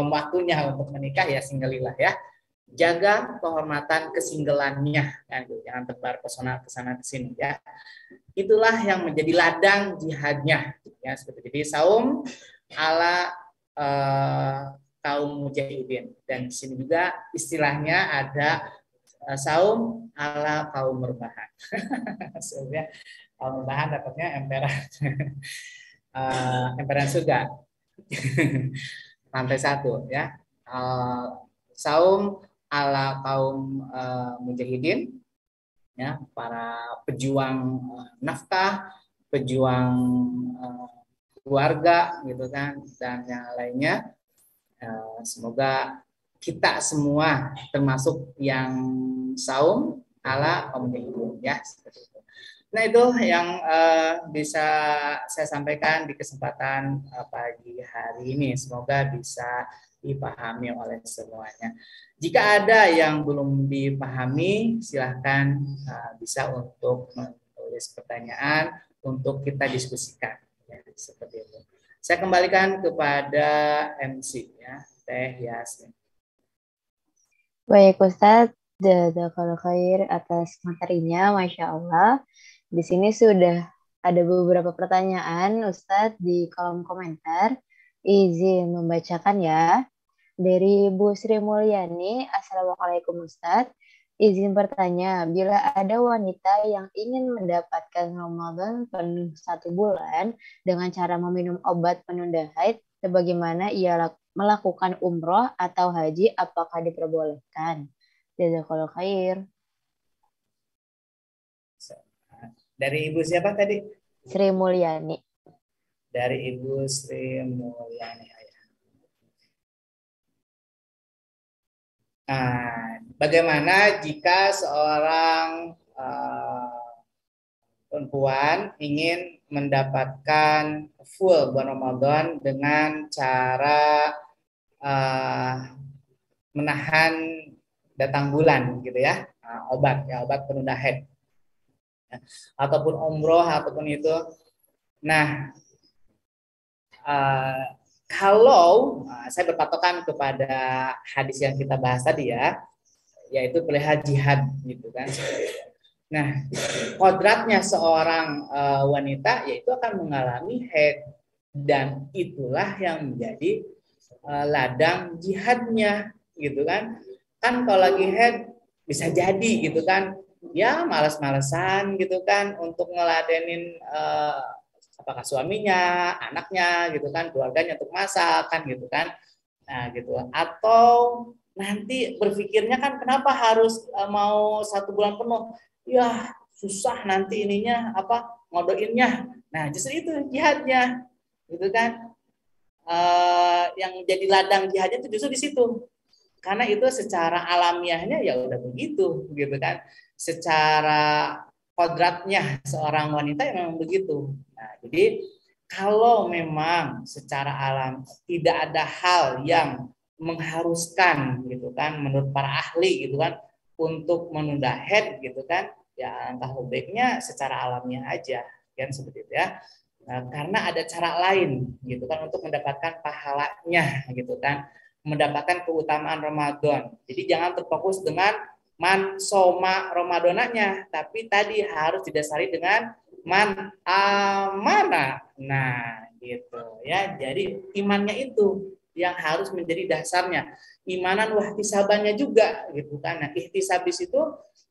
waktunya untuk menikah ya single lillah ya. Jaga kehormatan kesinggelannya kan, jangan tebar pesona ke sana ke sini ya. Itulah yang menjadi ladang jihadnya ya, seperti jadi saum ala kaum mujahidin. Dan di sini juga istilahnya ada saum ala kaum rebahan. Sebenarnya kaum rebahan dapatnya emperan emperan surga lantai 1 ya. Saum ala kaum mujahidin ya, para pejuang nafkah, pejuang keluarga gitu kan, dan yang lainnya. Semoga kita semua termasuk yang saum ala kaum mujahidin ya. Nah itu yang bisa saya sampaikan di kesempatan pagi hari ini. Semoga bisa dipahami oleh semuanya. Jika ada yang belum dipahami, silahkan bisa untuk menulis pertanyaan untuk kita diskusikan. Ya, seperti itu. Saya kembalikan kepada MC ya, Teh Yasmin. Baik Ustadz, jazakallahu khair atas materinya, Masya Allah. Di sini sudah ada beberapa pertanyaan Ustadz di kolom komentar. Izin membacakan ya. Dari Bu Sri Mulyani, Assalamualaikum Ustadz. Izin bertanya, bila ada wanita yang ingin mendapatkan Ramadan penuh 1 bulan dengan cara meminum obat penunda haid, sebagaimana ia melakukan umroh atau haji, apakah diperbolehkan? Jazakallahu khair. Dari Ibu siapa tadi? Sri Mulyani. Dari Ibu Sri Mulyani. Nah, bagaimana jika seorang perempuan ingin mendapatkan full bulan Ramadan dengan cara menahan datang bulan gitu ya, obat penunda haid, ataupun umroh ataupun itu. Nah, kalau saya berpatokan kepada hadis yang kita bahas tadi ya, yaitu perihal jihad gitu kan. Nah, kodratnya seorang wanita yaitu akan mengalami haid, dan itulah yang menjadi ladang jihadnya gitu kan. Kan kalau lagi haid bisa jadi gitu kan, ya malas-malesan gitu kan untuk ngeladenin apakah suaminya, anaknya gitu kan, keluarganya untuk masak kan gitu kan. Nah, gitu. Atau nanti berpikirnya kan kenapa harus mau 1 bulan penuh? Ya, susah nanti ininya apa ngodoinnya. Nah, justru itu jihadnya. Gitu kan. Yang jadi ladang jihadnya itu justru di situ. Karena itu secara alamiahnya ya udah begitu gitu kan. Secara kodratnya seorang wanita yang memang begitu. Nah, jadi kalau memang secara alam tidak ada hal yang mengharuskan gitu kan menurut para ahli gitu kan untuk menunda haid gitu kan, ya alangkah baiknya secara alamiah aja kan seperti itu ya. Nah, karena ada cara lain gitu kan untuk mendapatkan pahalanya gitu kan, mendapatkan keutamaan Ramadan. Jadi jangan terfokus dengan man soma Ramadananya, tapi tadi harus didasari dengan man amana. Nah, gitu ya. Jadi imannya itu yang harus menjadi dasarnya. Imanan wahtisabannya juga gitu kan. Nah, ihtisabis itu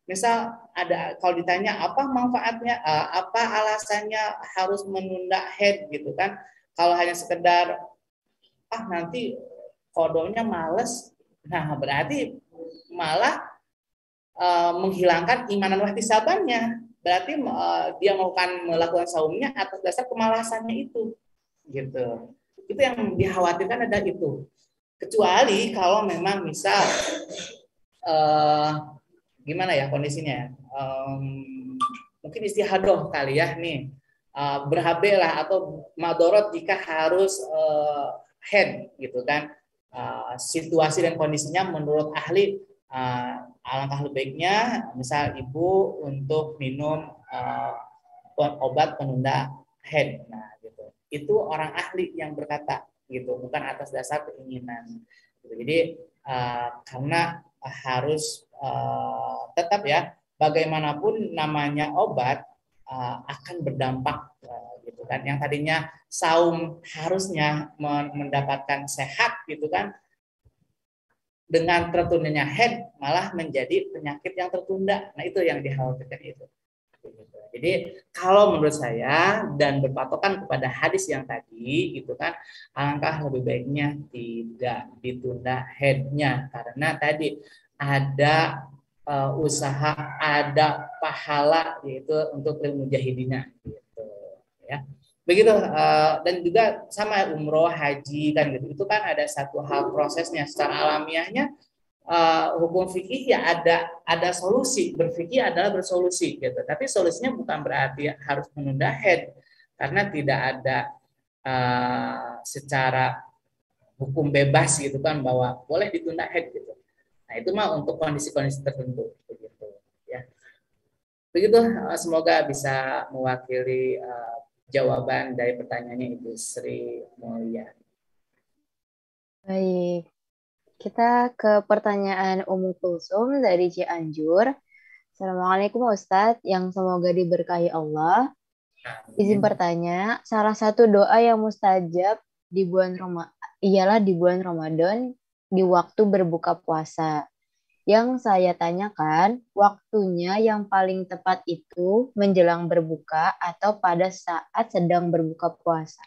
misal ada kalau ditanya apa manfaatnya, apa alasannya harus menunda haid gitu kan. Kalau hanya sekedar nanti kodonya males, nah berarti malah menghilangkan imanan wahtisabannya. Berarti dia melakukan saumnya atas dasar kemalasannya itu, gitu. Itu yang dikhawatirkan ada itu. Kecuali kalau memang misal gimana ya kondisinya, mungkin istihadoh kali ya nih, berhabe lah atau madorot jika harus head gitu kan. Situasi dan kondisinya menurut ahli alangkah lebih baiknya misal ibu untuk minum obat penunda haid. Nah, gitu. Itu orang ahli yang berkata gitu, bukan atas dasar keinginan. Gitu. Jadi karena harus tetap ya, bagaimanapun namanya obat akan berdampak gitu kan. Yang tadinya saum harusnya mendapatkan sehat gitu kan, dengan tertundanya haid malah menjadi penyakit yang tertunda. Nah, itu yang dikhawatirkan itu. Jadi kalau menurut saya dan berpatokan kepada hadis yang tadi gitu kan, alangkah lebih baiknya tidak ditunda haidnya, karena tadi ada usaha, ada pahala yaitu untuk ilmu mujahidina gitu ya. Begitu, dan juga sama umroh, haji kan gitu. Itu kan ada satu hal prosesnya secara alamiahnya. Hukum fikih ya ada solusi, berfikih adalah bersolusi gitu. Tapi solusinya bukan berarti harus menunda haid, karena tidak ada secara hukum bebas gitu kan bahwa boleh ditunda haid gitu. Nah, itu mah untuk kondisi-kondisi tertentu gitu ya. Begitu, semoga bisa mewakili jawaban dari pertanyaannya Ibu Sri Mulia. Baik, kita ke pertanyaan Ummu Kulsum dari Cianjur. Assalamualaikum Ustadz, yang semoga diberkahi Allah. Izin bertanya, salah satu doa yang mustajab di bulan ialah di bulan Ramadan di waktu berbuka puasa. Yang saya tanyakan, waktunya yang paling tepat itu menjelang berbuka atau pada saat sedang berbuka puasa?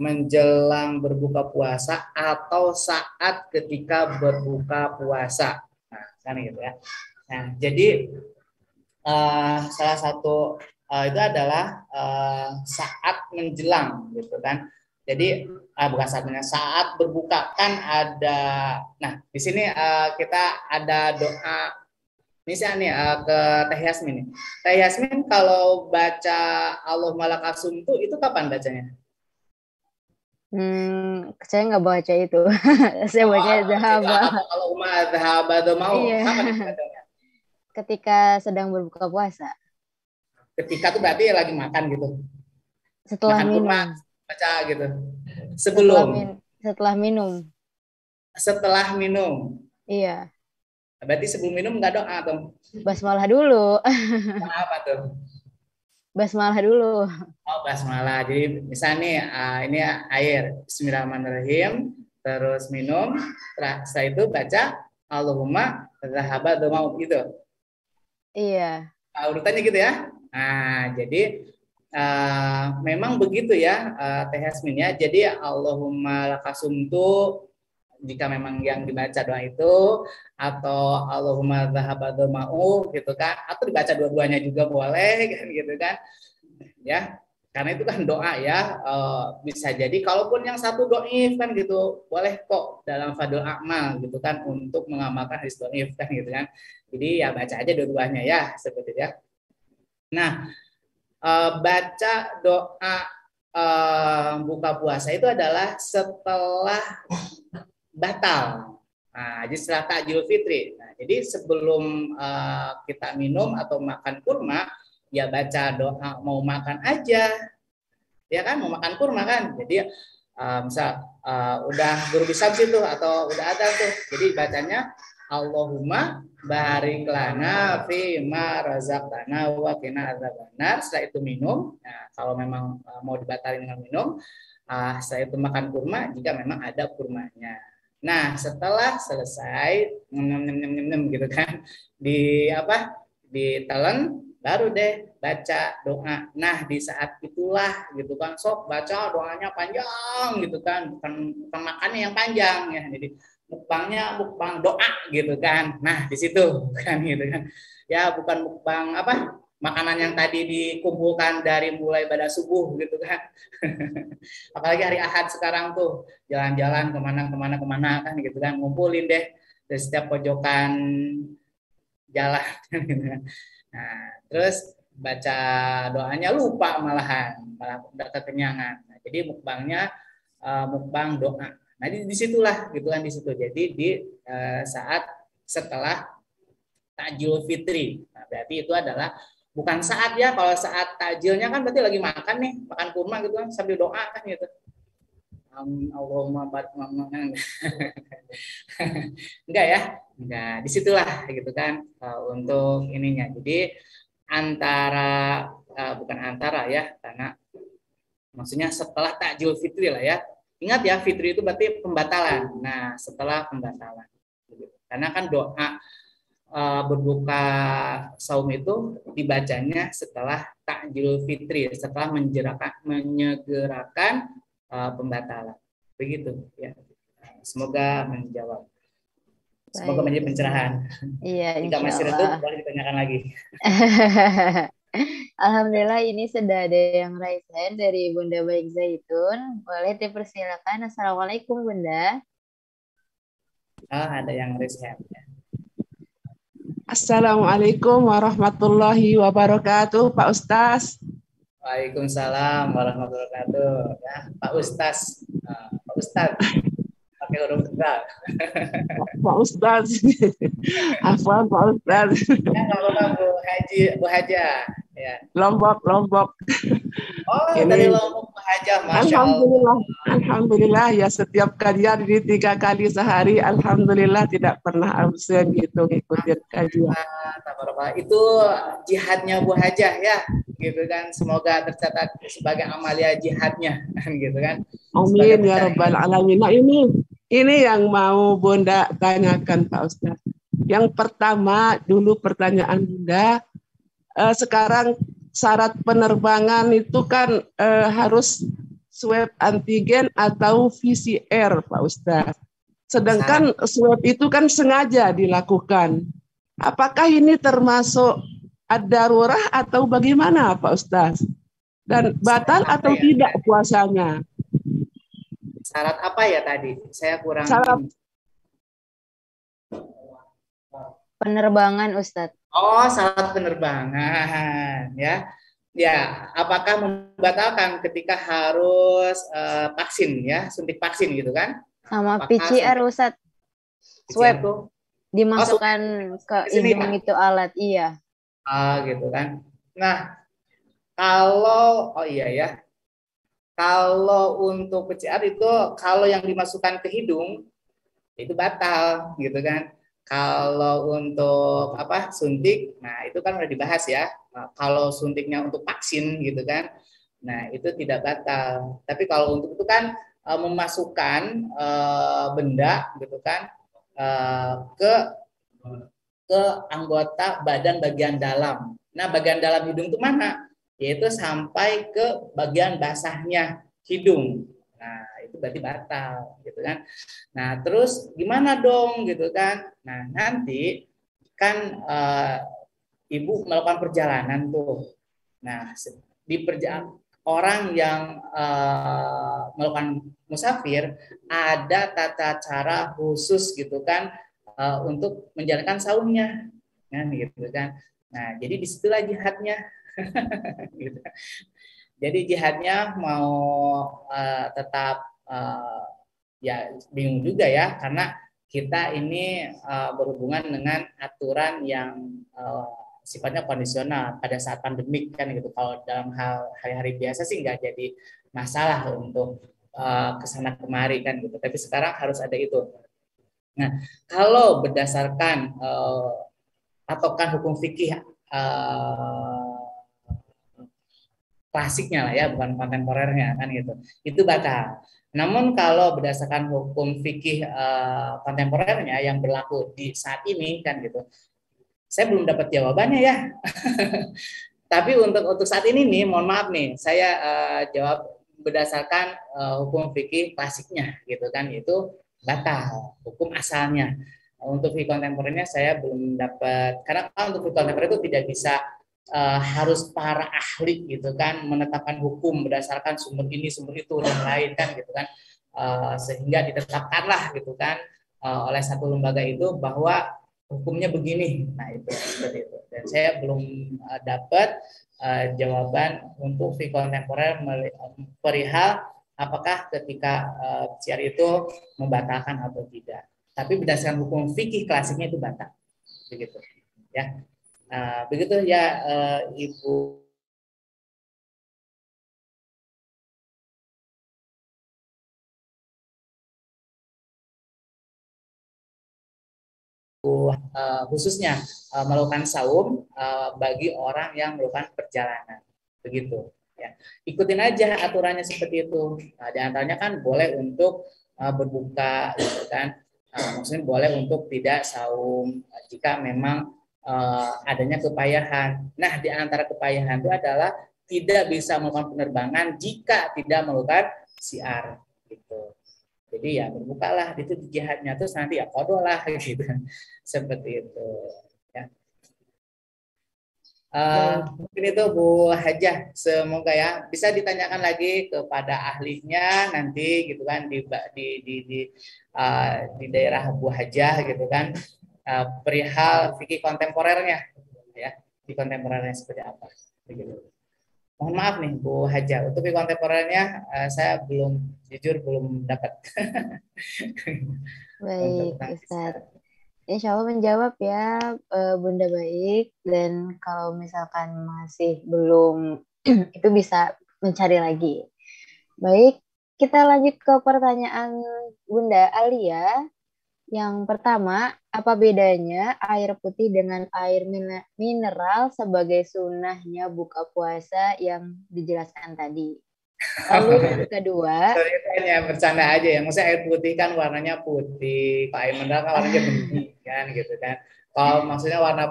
Menjelang berbuka puasa atau saat ketika berbuka puasa. Nah, kan gitu ya. Nah, jadi salah satu itu adalah saat menjelang gitu kan. Jadi bukan saat berbuka kan ada. Nah, di sini kita ada doa. Misalnya nih ke Teh Yasmin nih. Teh Yasmin kalau baca Allah Malakasum itu kapan bacanya? Saya nggak baca itu. Saya baca Zahaba. Kalau umat Zahaba mau Iya. kapan bacanya? Ketika sedang berbuka puasa. Ketika tuh berarti lagi makan gitu. Setelah makan minum. kurma baca gitu. Sebelum. Setelah minum. Setelah minum. Iya. Berarti sebelum minum nggak doa tuh. Basmalah dulu. Apa tuh? Basmalah dulu. Oh, basmalah. Jadi misalnya nih, ini air. Bismillahirrahmanirrahim. Terus minum. Setelah itu baca Allahumma zahaba domau gitu. Iya. Urutannya gitu ya. Nah, jadi memang begitu ya, Teh Yasmin ya. Jadi Allahumma lakasumtu jika memang yang dibaca doa itu, atau Allahumma dhahaba domau gitu kan, atau dibaca dua-duanya juga boleh kan gitu kan. Ya. Karena itu kan doa ya, bisa jadi kalaupun yang satu doif kan gitu, boleh kok dalam fadil amal gitu kan untuk mengamalkan hadis doif kan gitu kan. Jadi ya baca aja dua-duanya ya seperti itu ya. Nah, baca doa buka puasa itu adalah setelah batal. Nah, jadi setelah takjil fitri. Nah, jadi sebelum kita minum atau makan kurma, ya baca doa mau makan aja, ya kan mau makan kurma kan. Jadi misal udah guru bisa situ atau udah ada tuh, jadi bacanya Allahumma barik lana fi ma razaqtana wa qina adzabannar. Setelah itu minum. Nah, kalau memang mau dibatalin dengan minum, setelah itu makan kurma jika memang ada kurmanya. Nah, setelah selesai gitu kan, ditelan, baru deh baca doa. Nah, di saat itulah gitu kan, sok baca doanya panjang gitu kan, bukan makannya yang panjang ya. Jadi mukbangnya mukbang doa gitu kan. Nah, di situ kan gitu kan. Ya, bukan mukbang makanan yang tadi dikumpulkan dari mulai pada subuh gitu kan. Apalagi hari Ahad sekarang tuh jalan-jalan kemana kan gitu kan, ngumpulin deh dari setiap pojokan jalan gitu kan. Nah, terus baca doanya lupa malah udah kekenyangan. Nah, jadi mukbangnya mukbang doa. Nah, disitulah gitu kan, di situ. Jadi di saat setelah takjil fitri. Nah, berarti itu adalah bukan saat ya. Kalau saat takjilnya kan berarti lagi makan nih, makan kurma gitu kan sambil doa kan gitu. Allahumma barik enggak ya, enggak. Disitulah gitu kan untuk ininya. Jadi bukan antara ya, karena maksudnya setelah takjil fitri lah ya. Ingat ya, fitri itu berarti pembatalan. Nah, setelah pembatalan. Karena kan doa berbuka saum itu dibacanya setelah takjil fitri, setelah menyegerakan pembatalan. Begitu ya. Semoga menjawab. Semoga menjadi pencerahan. Iya, jika masih redup boleh ditanyakan lagi. Alhamdulillah ini sudah ada yang raise hand dari Bunda Baik Zaitun. Boleh dipersilakan. Assalamualaikum Bunda. Ada yang raise hand. Assalamualaikum warahmatullahi wabarakatuh, Pak Ustaz. Waalaikumsalam warahmatullahi wabarakatuh. Ya, Pak Ustaz. Pak Ustaz. Pakai huruf dal. Pak Ustaz. Afwan Pak Ustaz. Ya, nggak apa-apa Bu Haja. Ya. Lombok. Oh, dari Ini Lombok Bu Haja, Masya Allah. Alhamdulillah, alhamdulillah ya setiap kajian di 3 kali sehari, alhamdulillah tidak pernah absen gitu ngikutin kajian. Tabarakallah. Itu jihadnya Bu Hajah ya, gitu kan. Semoga tercatat sebagai amalia jihadnya, gitu kan. Sebagai Amin ya pencari Rabbal Alamin. Nah ini yang mau Bunda tanyakan Pak Ustaz. Yang pertama dulu pertanyaan Bunda, sekarang syarat penerbangan itu kan harus swab antigen atau PCR Pak Ustaz. Sedangkan swab itu kan sengaja dilakukan. Apakah ini termasuk ad-darurah atau bagaimana Pak Ustaz? Dan batal apa atau ya? tidak puasanya? Syarat apa ya tadi? Saya kurang. Syarat Penerbangan Ustadz. Oh, syarat penerbangan ya. Ya, apakah membatalkan ketika harus vaksin ya, suntik vaksin gitu kan? Sama Apakah PCR Ustadz. PCR Swab tuh? dimasukkan ke di sini, hidung ya? itu alat, iya. Gitu kan. Nah, kalau iya ya. Kalau untuk PCR itu kalau yang dimasukkan ke hidung itu batal gitu kan. Kalau untuk suntik, nah itu kan udah dibahas ya. Nah, kalau suntiknya untuk vaksin gitu kan, nah itu tidak batal. Tapi kalau untuk itu kan memasukkan benda gitu kan ke anggota badan bagian dalam. Nah bagian dalam hidung itu mana? Yaitu sampai ke bagian basahnya hidung. Nah itu berarti batal gitu kan. Nah, terus gimana dong gitu kan? Nah, nanti kan ibu melakukan perjalanan tuh. Nah, di orang yang melakukan musafir ada tata cara khusus gitu kan untuk menjalankan saumnya, kan gitu kan. Nah, jadi disitulah jihadnya. Gitu. Jadi jihadnya mau tetap ya bingung juga ya karena kita ini berhubungan dengan aturan yang sifatnya kondisional pada saat pandemik kan gitu. Kalau dalam hal hari-hari biasa sih nggak jadi masalah untuk kesana kemari kan gitu. Tapi sekarang harus ada itu. Nah, kalau berdasarkan patokan hukum fikih klasiknya lah ya, bukan kontemporernya kan gitu. Itu batal. Namun kalau berdasarkan hukum fikih kontemporernya yang berlaku di saat ini kan gitu, saya belum dapat jawabannya ya. Tapi untuk saat ini nih, mohon maaf nih, saya jawab berdasarkan hukum fikih klasiknya gitu kan, itu batal hukum asalnya. Untuk fikih kontemporernya saya belum dapat, karena untuk fikih kontemporer itu tidak bisa harus para ahli gitu kan menetapkan hukum berdasarkan sumber ini sumber itu dan lain kan gitu kan sehingga ditetapkanlah gitu kan oleh satu lembaga itu bahwa hukumnya begini. Nah itu seperti itu dan saya belum dapat jawaban untuk fikih kontemporer perihal apakah ketika PCR itu membatalkan atau tidak, tapi berdasarkan hukum fikih klasiknya itu batal begitu ya. Begitu ya Ibu khususnya melakukan saum bagi orang yang melakukan perjalanan begitu ya. Ikutin aja aturannya seperti itu. Nah, di antaranya kan boleh untuk berbuka gitu kan. Maksudnya boleh untuk tidak saum jika memang adanya kepayahan. Nah, di antara kepayahan itu adalah tidak bisa melakukan penerbangan jika tidak melakukan siar gitu. Jadi ya berbukalah itu jihadnya, terus nanti ya qadha lah gitu. Seperti itu ya. Mungkin itu Bu Hajah, semoga ya bisa ditanyakan lagi kepada ahlinya nanti gitu kan di daerah Bu Hajah gitu kan perihal fikih kontemporernya ya, di kontemporernya seperti apa begitu. Mohon maaf nih Bu Haja, untuk kontemporernya saya jujur belum dapat. Untuk Baik, tangkisan. Ustadz. Insya Allah menjawab ya, Bunda baik. Dan kalau misalkan masih belum, itu bisa mencari lagi. Baik, kita lanjut ke pertanyaan Bunda Alia. Yang pertama, apa bedanya air putih dengan air mineral sebagai sunnahnya buka puasa yang dijelaskan tadi? Lalu yang kedua, Sorry, itu hanya bercanda aja ya. Maksudnya air putih kan warnanya putih, kalau air mineral kan warnanya bening kan gitu kan. Kalau maksudnya warna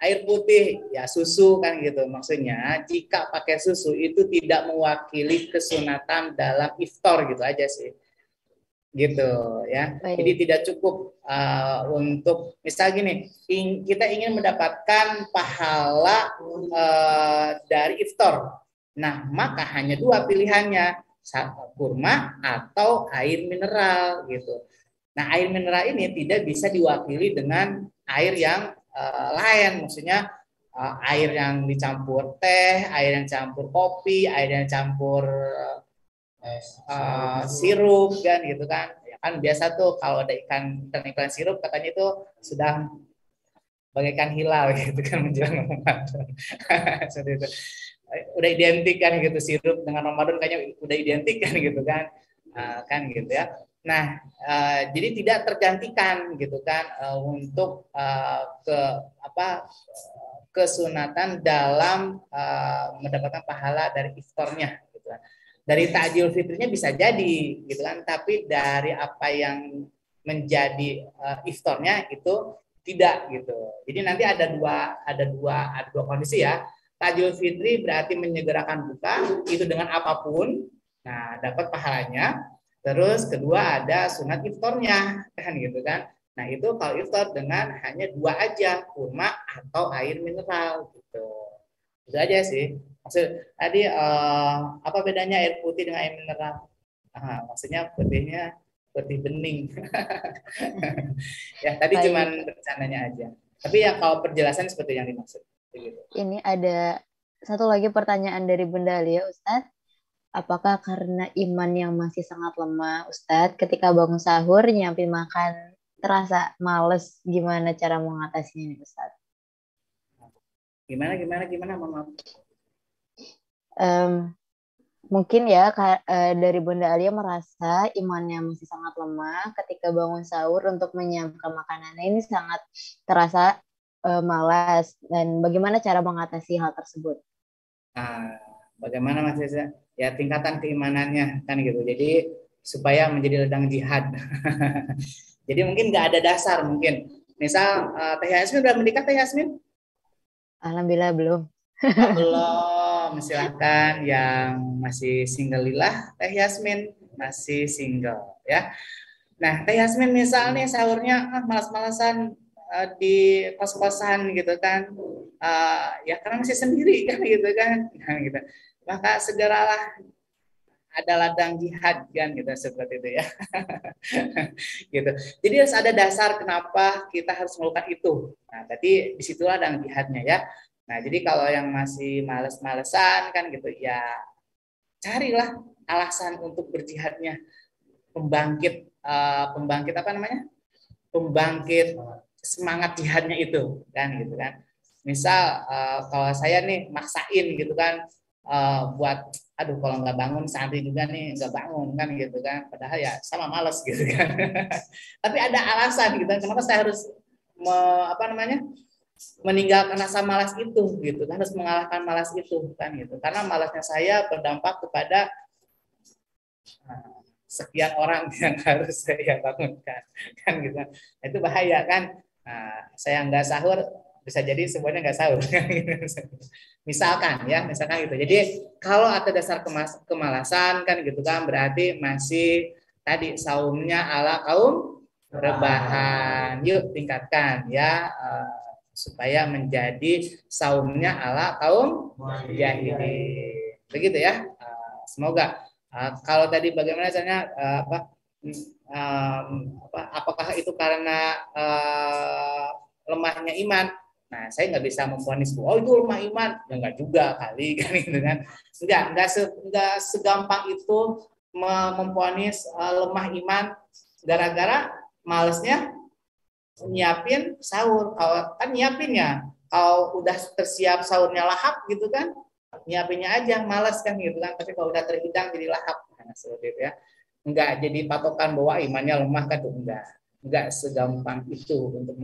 air putih ya susu kan gitu. Maksudnya jika pakai susu itu tidak mewakili kesunatan dalam iftar gitu aja sih. Gitu ya. Jadi baik, tidak cukup untuk misal gini, kita ingin mendapatkan pahala dari iftar. Nah, maka hanya dua pilihannya, kurma atau air mineral gitu. Nah, air mineral ini tidak bisa diwakili dengan air yang lain, maksudnya air yang dicampur teh, air yang campur kopi, air yang campur sirup kan gitu kan. Ya kan biasa tuh kalau ada ikan sirup katanya itu sudah bagaikan hilal gitu kan menjelang Ramadan. Seperti itu. Udah identik kan gitu sirup dengan Ramadan kayaknya udah identik kan gitu kan. Kan gitu ya. Nah, jadi tidak tergantikan gitu kan untuk ke apa kesunatan dalam mendapatkan pahala dari iftarnya gitu kan. Dari takjil fitrinya bisa jadi gitu kan, tapi dari apa yang menjadi iftarnya itu tidak gitu. Jadi nanti ada dua kondisi ya. Takjil fitri berarti menyegerakan buka itu dengan apapun, nah dapat pahalanya. Terus kedua ada sunat iftarnya kan gitu kan. Nah itu kalau iftar dengan hanya dua aja, kurma atau air mineral gitu. Itu aja sih. Maksud tadi apa bedanya air putih dengan air mineral? Maksudnya putihnya putih bening. Ya tadi cuman baik. bercandanya aja. Tapi ya kalau perjelasan seperti yang dimaksud. Gitu. Ini ada satu lagi pertanyaan dari Bunda Alia, Ustadz. Apakah karena iman yang masih sangat lemah, Ustadz, ketika bangun sahur, nyampe makan, terasa males, gimana cara mengatasinya nih, Ustadz? Gimana, Mohon maaf. Em, Mungkin ya dari Bunda Alia merasa imannya masih sangat lemah ketika bangun sahur untuk menyantap makanannya ini sangat terasa malas. Dan bagaimana cara mengatasi hal tersebut? Nah, bagaimana Mas Reza? Ya tingkatan keimanannya kan gitu. Jadi supaya menjadi ladang jihad. Jadi mungkin nggak ada dasar mungkin. Misal Teh Yasmin udah menikah Teh Yasmin? Alhamdulillah belum. Belum. Silahkan yang masih single lilah Teh Yasmin masih single ya. Nah Teh Yasmin misalnya sahurnya malas-malasan di kos-kosan gitu kan. Ya karena masih sendiri kan gitu kan. Nah, gitu. Maka segeralah ada ladang jihad kan gitu seperti itu ya. Gitu. Jadi harus ada dasar kenapa kita harus melakukan itu. Nah, tadi disitulah ladang jihadnya ya. Nah, jadi kalau yang masih males-malesan kan gitu ya carilah alasan untuk berjihadnya. Pembangkit apa namanya? Pembangkit semangat jihadnya itu kan gitu kan. Misal kalau saya nih maksain gitu kan buat aduh kalau nggak bangun santri juga nih nggak bangun kan gitu kan padahal ya sama males gitu kan tapi ada alasan gitu kan kenapa saya harus apa namanya meninggalkan rasa malas itu gitu kan harus mengalahkan malas itu kan gitu karena malasnya saya berdampak kepada sekian orang yang harus saya bangunkan kan gitu nah, itu bahaya kan saya nggak sahur bisa jadi semuanya nggak sahur misalkan gitu jadi kalau ada dasar kemalasan kan gitu kan berarti masih tadi saumnya ala kaum rebahan yuk tingkatkan ya supaya menjadi saumnya ala kaum jahilin begitu ya semoga kalau tadi bagaimana caranya apakah itu karena lemahnya iman? Nah, saya nggak bisa memvonis, oh itu lemah iman, ya nggak juga kali kan gitu kan. Nggak segampang itu memvonis lemah iman gara-gara malesnya nyiapin sahur. Kalau kan nyiapin ya, kalau udah tersiap sahurnya lahap gitu kan, nyiapinnya aja malas kan gitu kan. Tapi kalau udah terhidang jadi lahap, nah, seperti itu ya. Enggak jadi patokan bahwa imannya lemah kan, enggak segampang itu untuk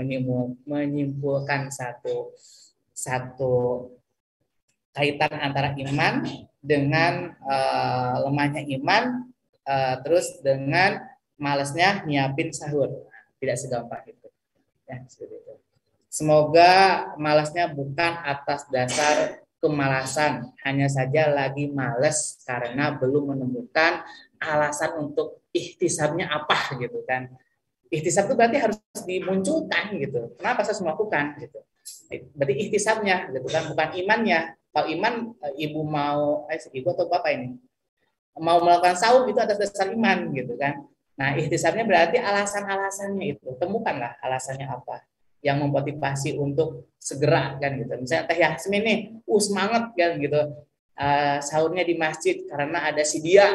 menyimpulkan satu kaitan antara iman dengan lemahnya iman, terus dengan malasnya nyiapin sahur. Tidak segampang itu. Ya, seperti itu. Semoga malasnya bukan atas dasar kemalasan, hanya saja lagi malas karena belum menemukan alasan untuk ihtisabnya apa gitu kan. Ihtisab itu berarti harus dimunculkan gitu. Kenapa saya melakukan gitu? Berarti ihtisabnya gitu kan, bukan imannya. Kalau iman ibu mau ibu atau bapak ini mau melakukan saum itu atas dasar iman gitu kan. Nah, ihtisabnya berarti alasan-alasannya itu. Temukanlah alasannya apa yang memotivasi untuk segera kan gitu. Misalnya Teh Yasmin nih, semangat kan gitu. Sahurnya di masjid karena ada si dia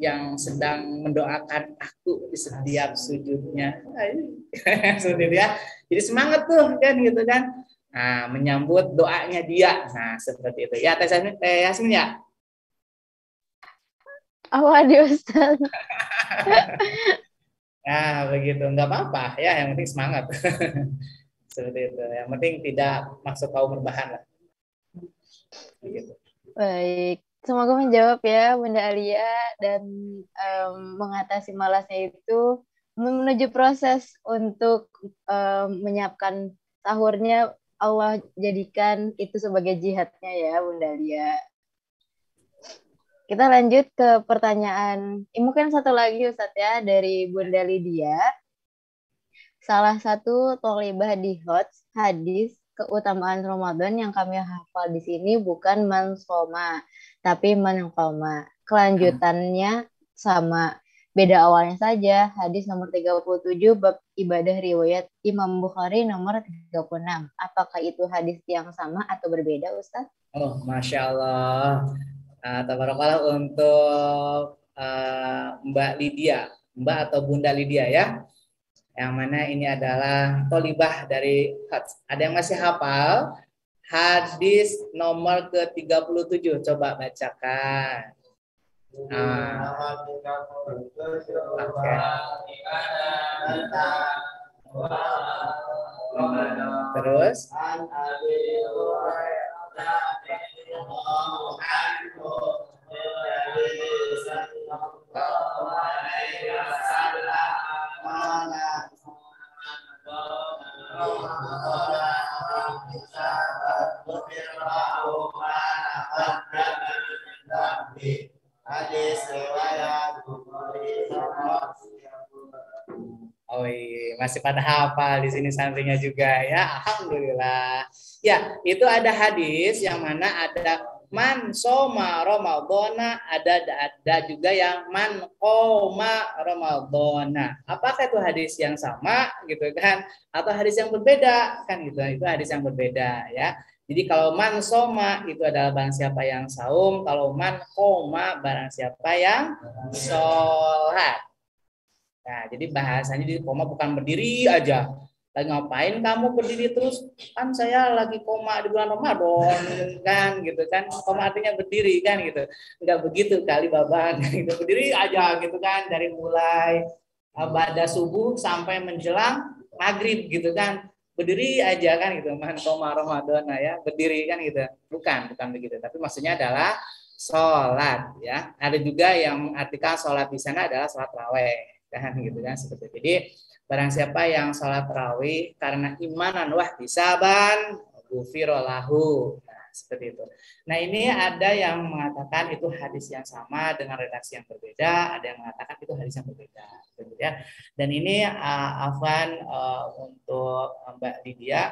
yang sedang mendoakan aku di setiap sujudnya. Seperti ya. Jadi semangat tuh kan gitu kan. Nah, menyambut doanya dia. Nah, seperti itu. Ya, Teh Yasmin ya. Waduh, Ustaz. Nah, begitu. Enggak apa-apa ya, yang penting semangat. Seperti itu. Yang penting tidak masuk kaum berbahan lah. Begitu. Baik, semoga menjawab ya Bunda Alia dan mengatasi malasnya itu menuju proses untuk menyiapkan sahurnya. Allah jadikan itu sebagai jihadnya ya Bunda Alia. Kita lanjut ke pertanyaan, mungkin satu lagi Ustadz ya, dari Bunda Lydia. Salah satu tholibah di HOTS hadis keutamaan Ramadan yang kami hafal di sini bukan man soma, tapi man qoma. Kelanjutannya sama, beda awalnya saja. Hadis nomor 37 bab ibadah riwayat Imam Bukhari nomor 36. Apakah itu hadis yang sama atau berbeda Ustadz? Oh, Masya Allah. Tabarakallah untuk Mbak Lydia, Mbak atau Bunda Lydia ya. Yang mana ini adalah tholibah dari HOTS. Ada yang masih hafal? Hadis nomor ke-37. Coba bacakan. Terus oh iya, masih pada hafal di sini santrinya juga ya. Alhamdulillah. Ya, itu ada hadis yang mana ada man soma Ramadhana, ada juga yang man qoma Ramadhana. Apakah itu hadis yang sama gitu kan atau hadis yang berbeda kan gitu. Itu hadis yang berbeda ya. Jadi kalau man soma itu adalah barang siapa yang saum, kalau man qoma barang siapa yang sholat. Nah, jadi bahasanya di koma bukan berdiri aja. Lagi ngapain kamu berdiri terus? Kan saya lagi koma di bulan Ramadan kan gitu kan. Koma artinya berdiri kan gitu. Enggak begitu kali Babang gitu. Berdiri aja gitu kan dari mulai pada subuh sampai menjelang maghrib gitu kan. Berdiri aja kan gitu. Man koma Ramadan ya, berdiri kan gitu. Bukan begitu. Tapi maksudnya adalah sholat ya. Ada juga yang mengartikan sholat di sana adalah sholat raweh. Kan gitu kan seperti itu. Jadi barang siapa yang sholat tarawih karena imanan wahtisaban ghufira lahu. Nah, seperti itu. Nah, ini ada yang mengatakan itu hadis yang sama dengan redaksi yang berbeda, ada yang mengatakan itu hadis yang berbeda, gitu ya. Dan ini Afwan untuk Mbak Lydia,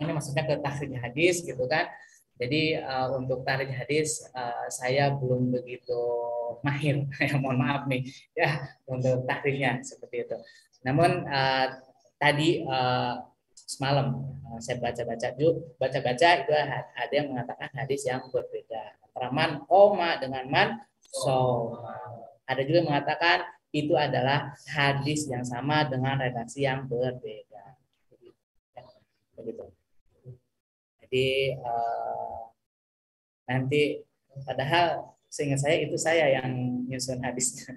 ini maksudnya ke takhrij hadis gitu kan. Jadi untuk takhrij hadis saya belum begitu mahir, ya mohon maaf nih ya untuk takhrijnya seperti itu. Namun tadi semalam saya baca-baca itu ada yang mengatakan hadis yang berbeda antara man koma dengan man soma. Ada juga yang mengatakan itu adalah hadis yang sama dengan redaksi yang berbeda. Begitu. Jadi nanti padahal seingat saya itu saya yang nyusun hadisnya.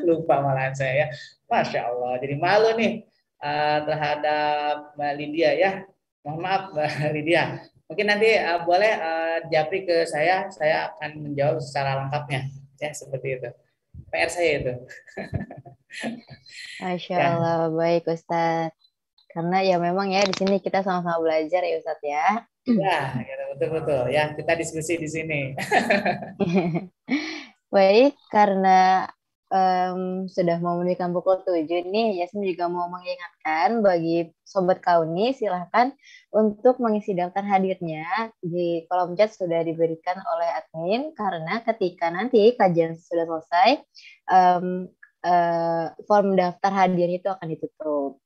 Lupa malahan saya ya. Masya Allah. Jadi malu nih terhadap Mbak Lydia ya. Mohon maaf Mbak Lydia. Mungkin nanti boleh japri ke saya akan menjawab secara lengkapnya. Ya seperti itu. PR saya itu. Masya Allah, baik Ustadz. Karena ya memang ya di sini kita sama-sama belajar ya Ustadz ya. Ya, betul-betul. Ya, kita diskusi di sini. Baik, karena sudah mau menunjukkan pukul 7 nih, Yasmin juga mau mengingatkan bagi Sobat Kauni, silahkan untuk mengisi daftar hadirnya di kolom chat sudah diberikan oleh admin, karena ketika nanti kajian sudah selesai, form daftar hadir itu akan ditutup.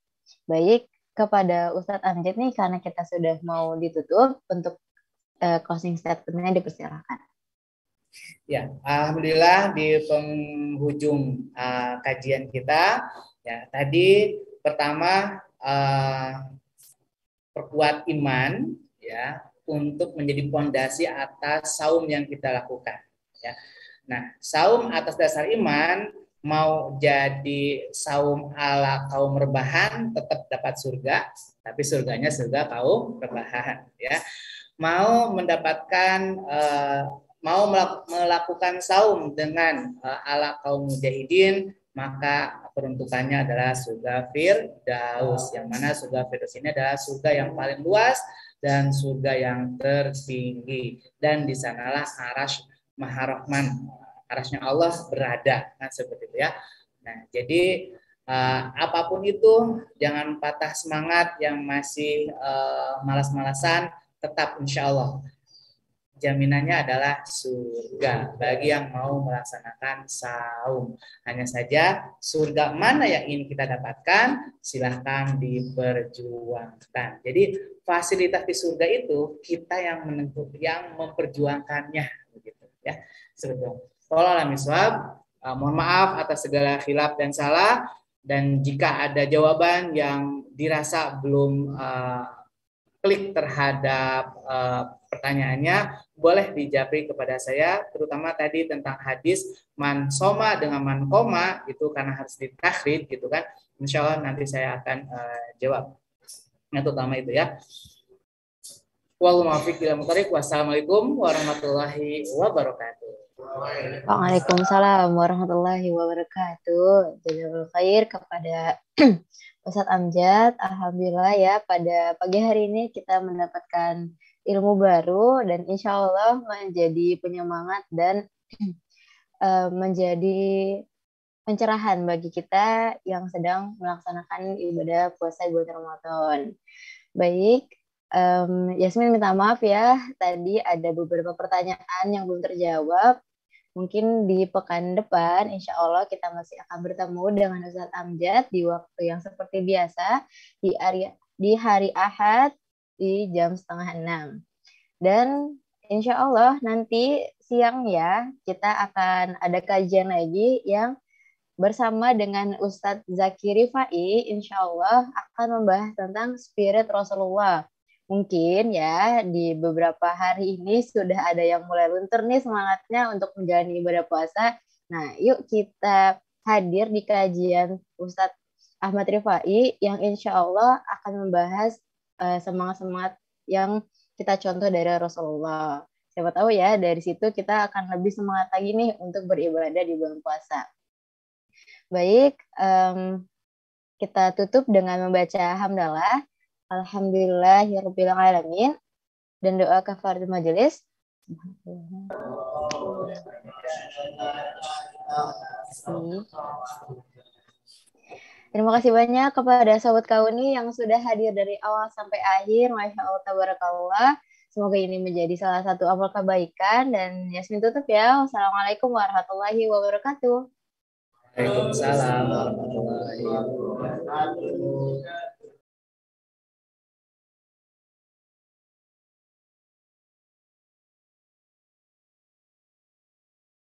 Baik, kepada Ustadz Amjad nih, karena kita sudah mau ditutup, untuk closing statement-nya dipersilakan. Ya, alhamdulillah di penghujung kajian kita, ya tadi pertama perkuat iman, ya untuk menjadi fondasi atas saum yang kita lakukan. Ya, nah saum atas dasar iman. Mau jadi saum ala kaum rebahan tetap dapat surga, tapi surganya surga kaum rebahan ya. Mau mendapatkan mau melakukan saum dengan ala kaum mujahidin, maka peruntukannya adalah surga Firdaus, yang mana surga Firdaus ini adalah surga yang paling luas dan surga yang tertinggi, dan di sanalah Arasy Maha Rahman, arasnya Allah berada, nah seperti itu ya. Nah jadi apapun itu jangan patah semangat, yang masih malas-malasan tetap insya Allah jaminannya adalah surga bagi yang mau melaksanakan saum. Hanya saja surga mana yang ingin kita dapatkan, silahkan diperjuangkan. Jadi fasilitas di surga itu kita yang menentukan, yang memperjuangkannya, begitu ya. Sebetulnya. Wallahu a'lam. Mohon maaf atas segala khilaf dan salah, dan jika ada jawaban yang dirasa belum klik terhadap pertanyaannya, boleh dijawab kepada saya, terutama tadi tentang hadis man soma dengan man koma, itu karena harus ditakhrij gitu kan. Insya Allah nanti saya akan jawab. Yang utama itu ya. Wassalamualaikum warahmatullahi wabarakatuh. Waalaikumsalam warahmatullahi wabarakatuh. Jazakallahu khair kepada Ustadz Amjad. Alhamdulillah ya, pada pagi hari ini kita mendapatkan ilmu baru dan insya Allah menjadi penyemangat dan menjadi pencerahan bagi kita yang sedang melaksanakan ibadah puasa bulan Ramadan. Baik, Yasmin minta maaf ya, tadi ada beberapa pertanyaan yang belum terjawab. Mungkin di pekan depan, insya Allah kita masih akan bertemu dengan Ustadz Amjad di waktu yang seperti biasa, di hari Ahad, di jam 5:30. Dan insya Allah nanti siang ya, kita akan ada kajian lagi yang bersama dengan Ustadz Zaki Rifai, insya Allah akan membahas tentang spirit Rasulullah. Mungkin ya di beberapa hari ini sudah ada yang mulai luntur nih semangatnya untuk menjalani ibadah puasa. Nah, yuk kita hadir di kajian Ustadz Ahmad Rifai yang insya Allah akan membahas semangat-semangat yang kita contoh dari Rasulullah. Siapa tahu ya dari situ kita akan lebih semangat lagi nih untuk beribadah di bulan puasa. Baik, kita tutup dengan membaca hamdalah. Alhamdulillahirabbil alamin, dan doa kafaratul majelis. Terima kasih banyak kepada sahabat Kauni yang sudah hadir dari awal sampai akhir. Masya Allah tabarakallah. Semoga ini menjadi salah satu amal kebaikan, dan Yasmin tutup ya. Wassalamualaikum warahmatullahi wabarakatuh. Waalaikumsalam warahmatullahi wabarakatuh.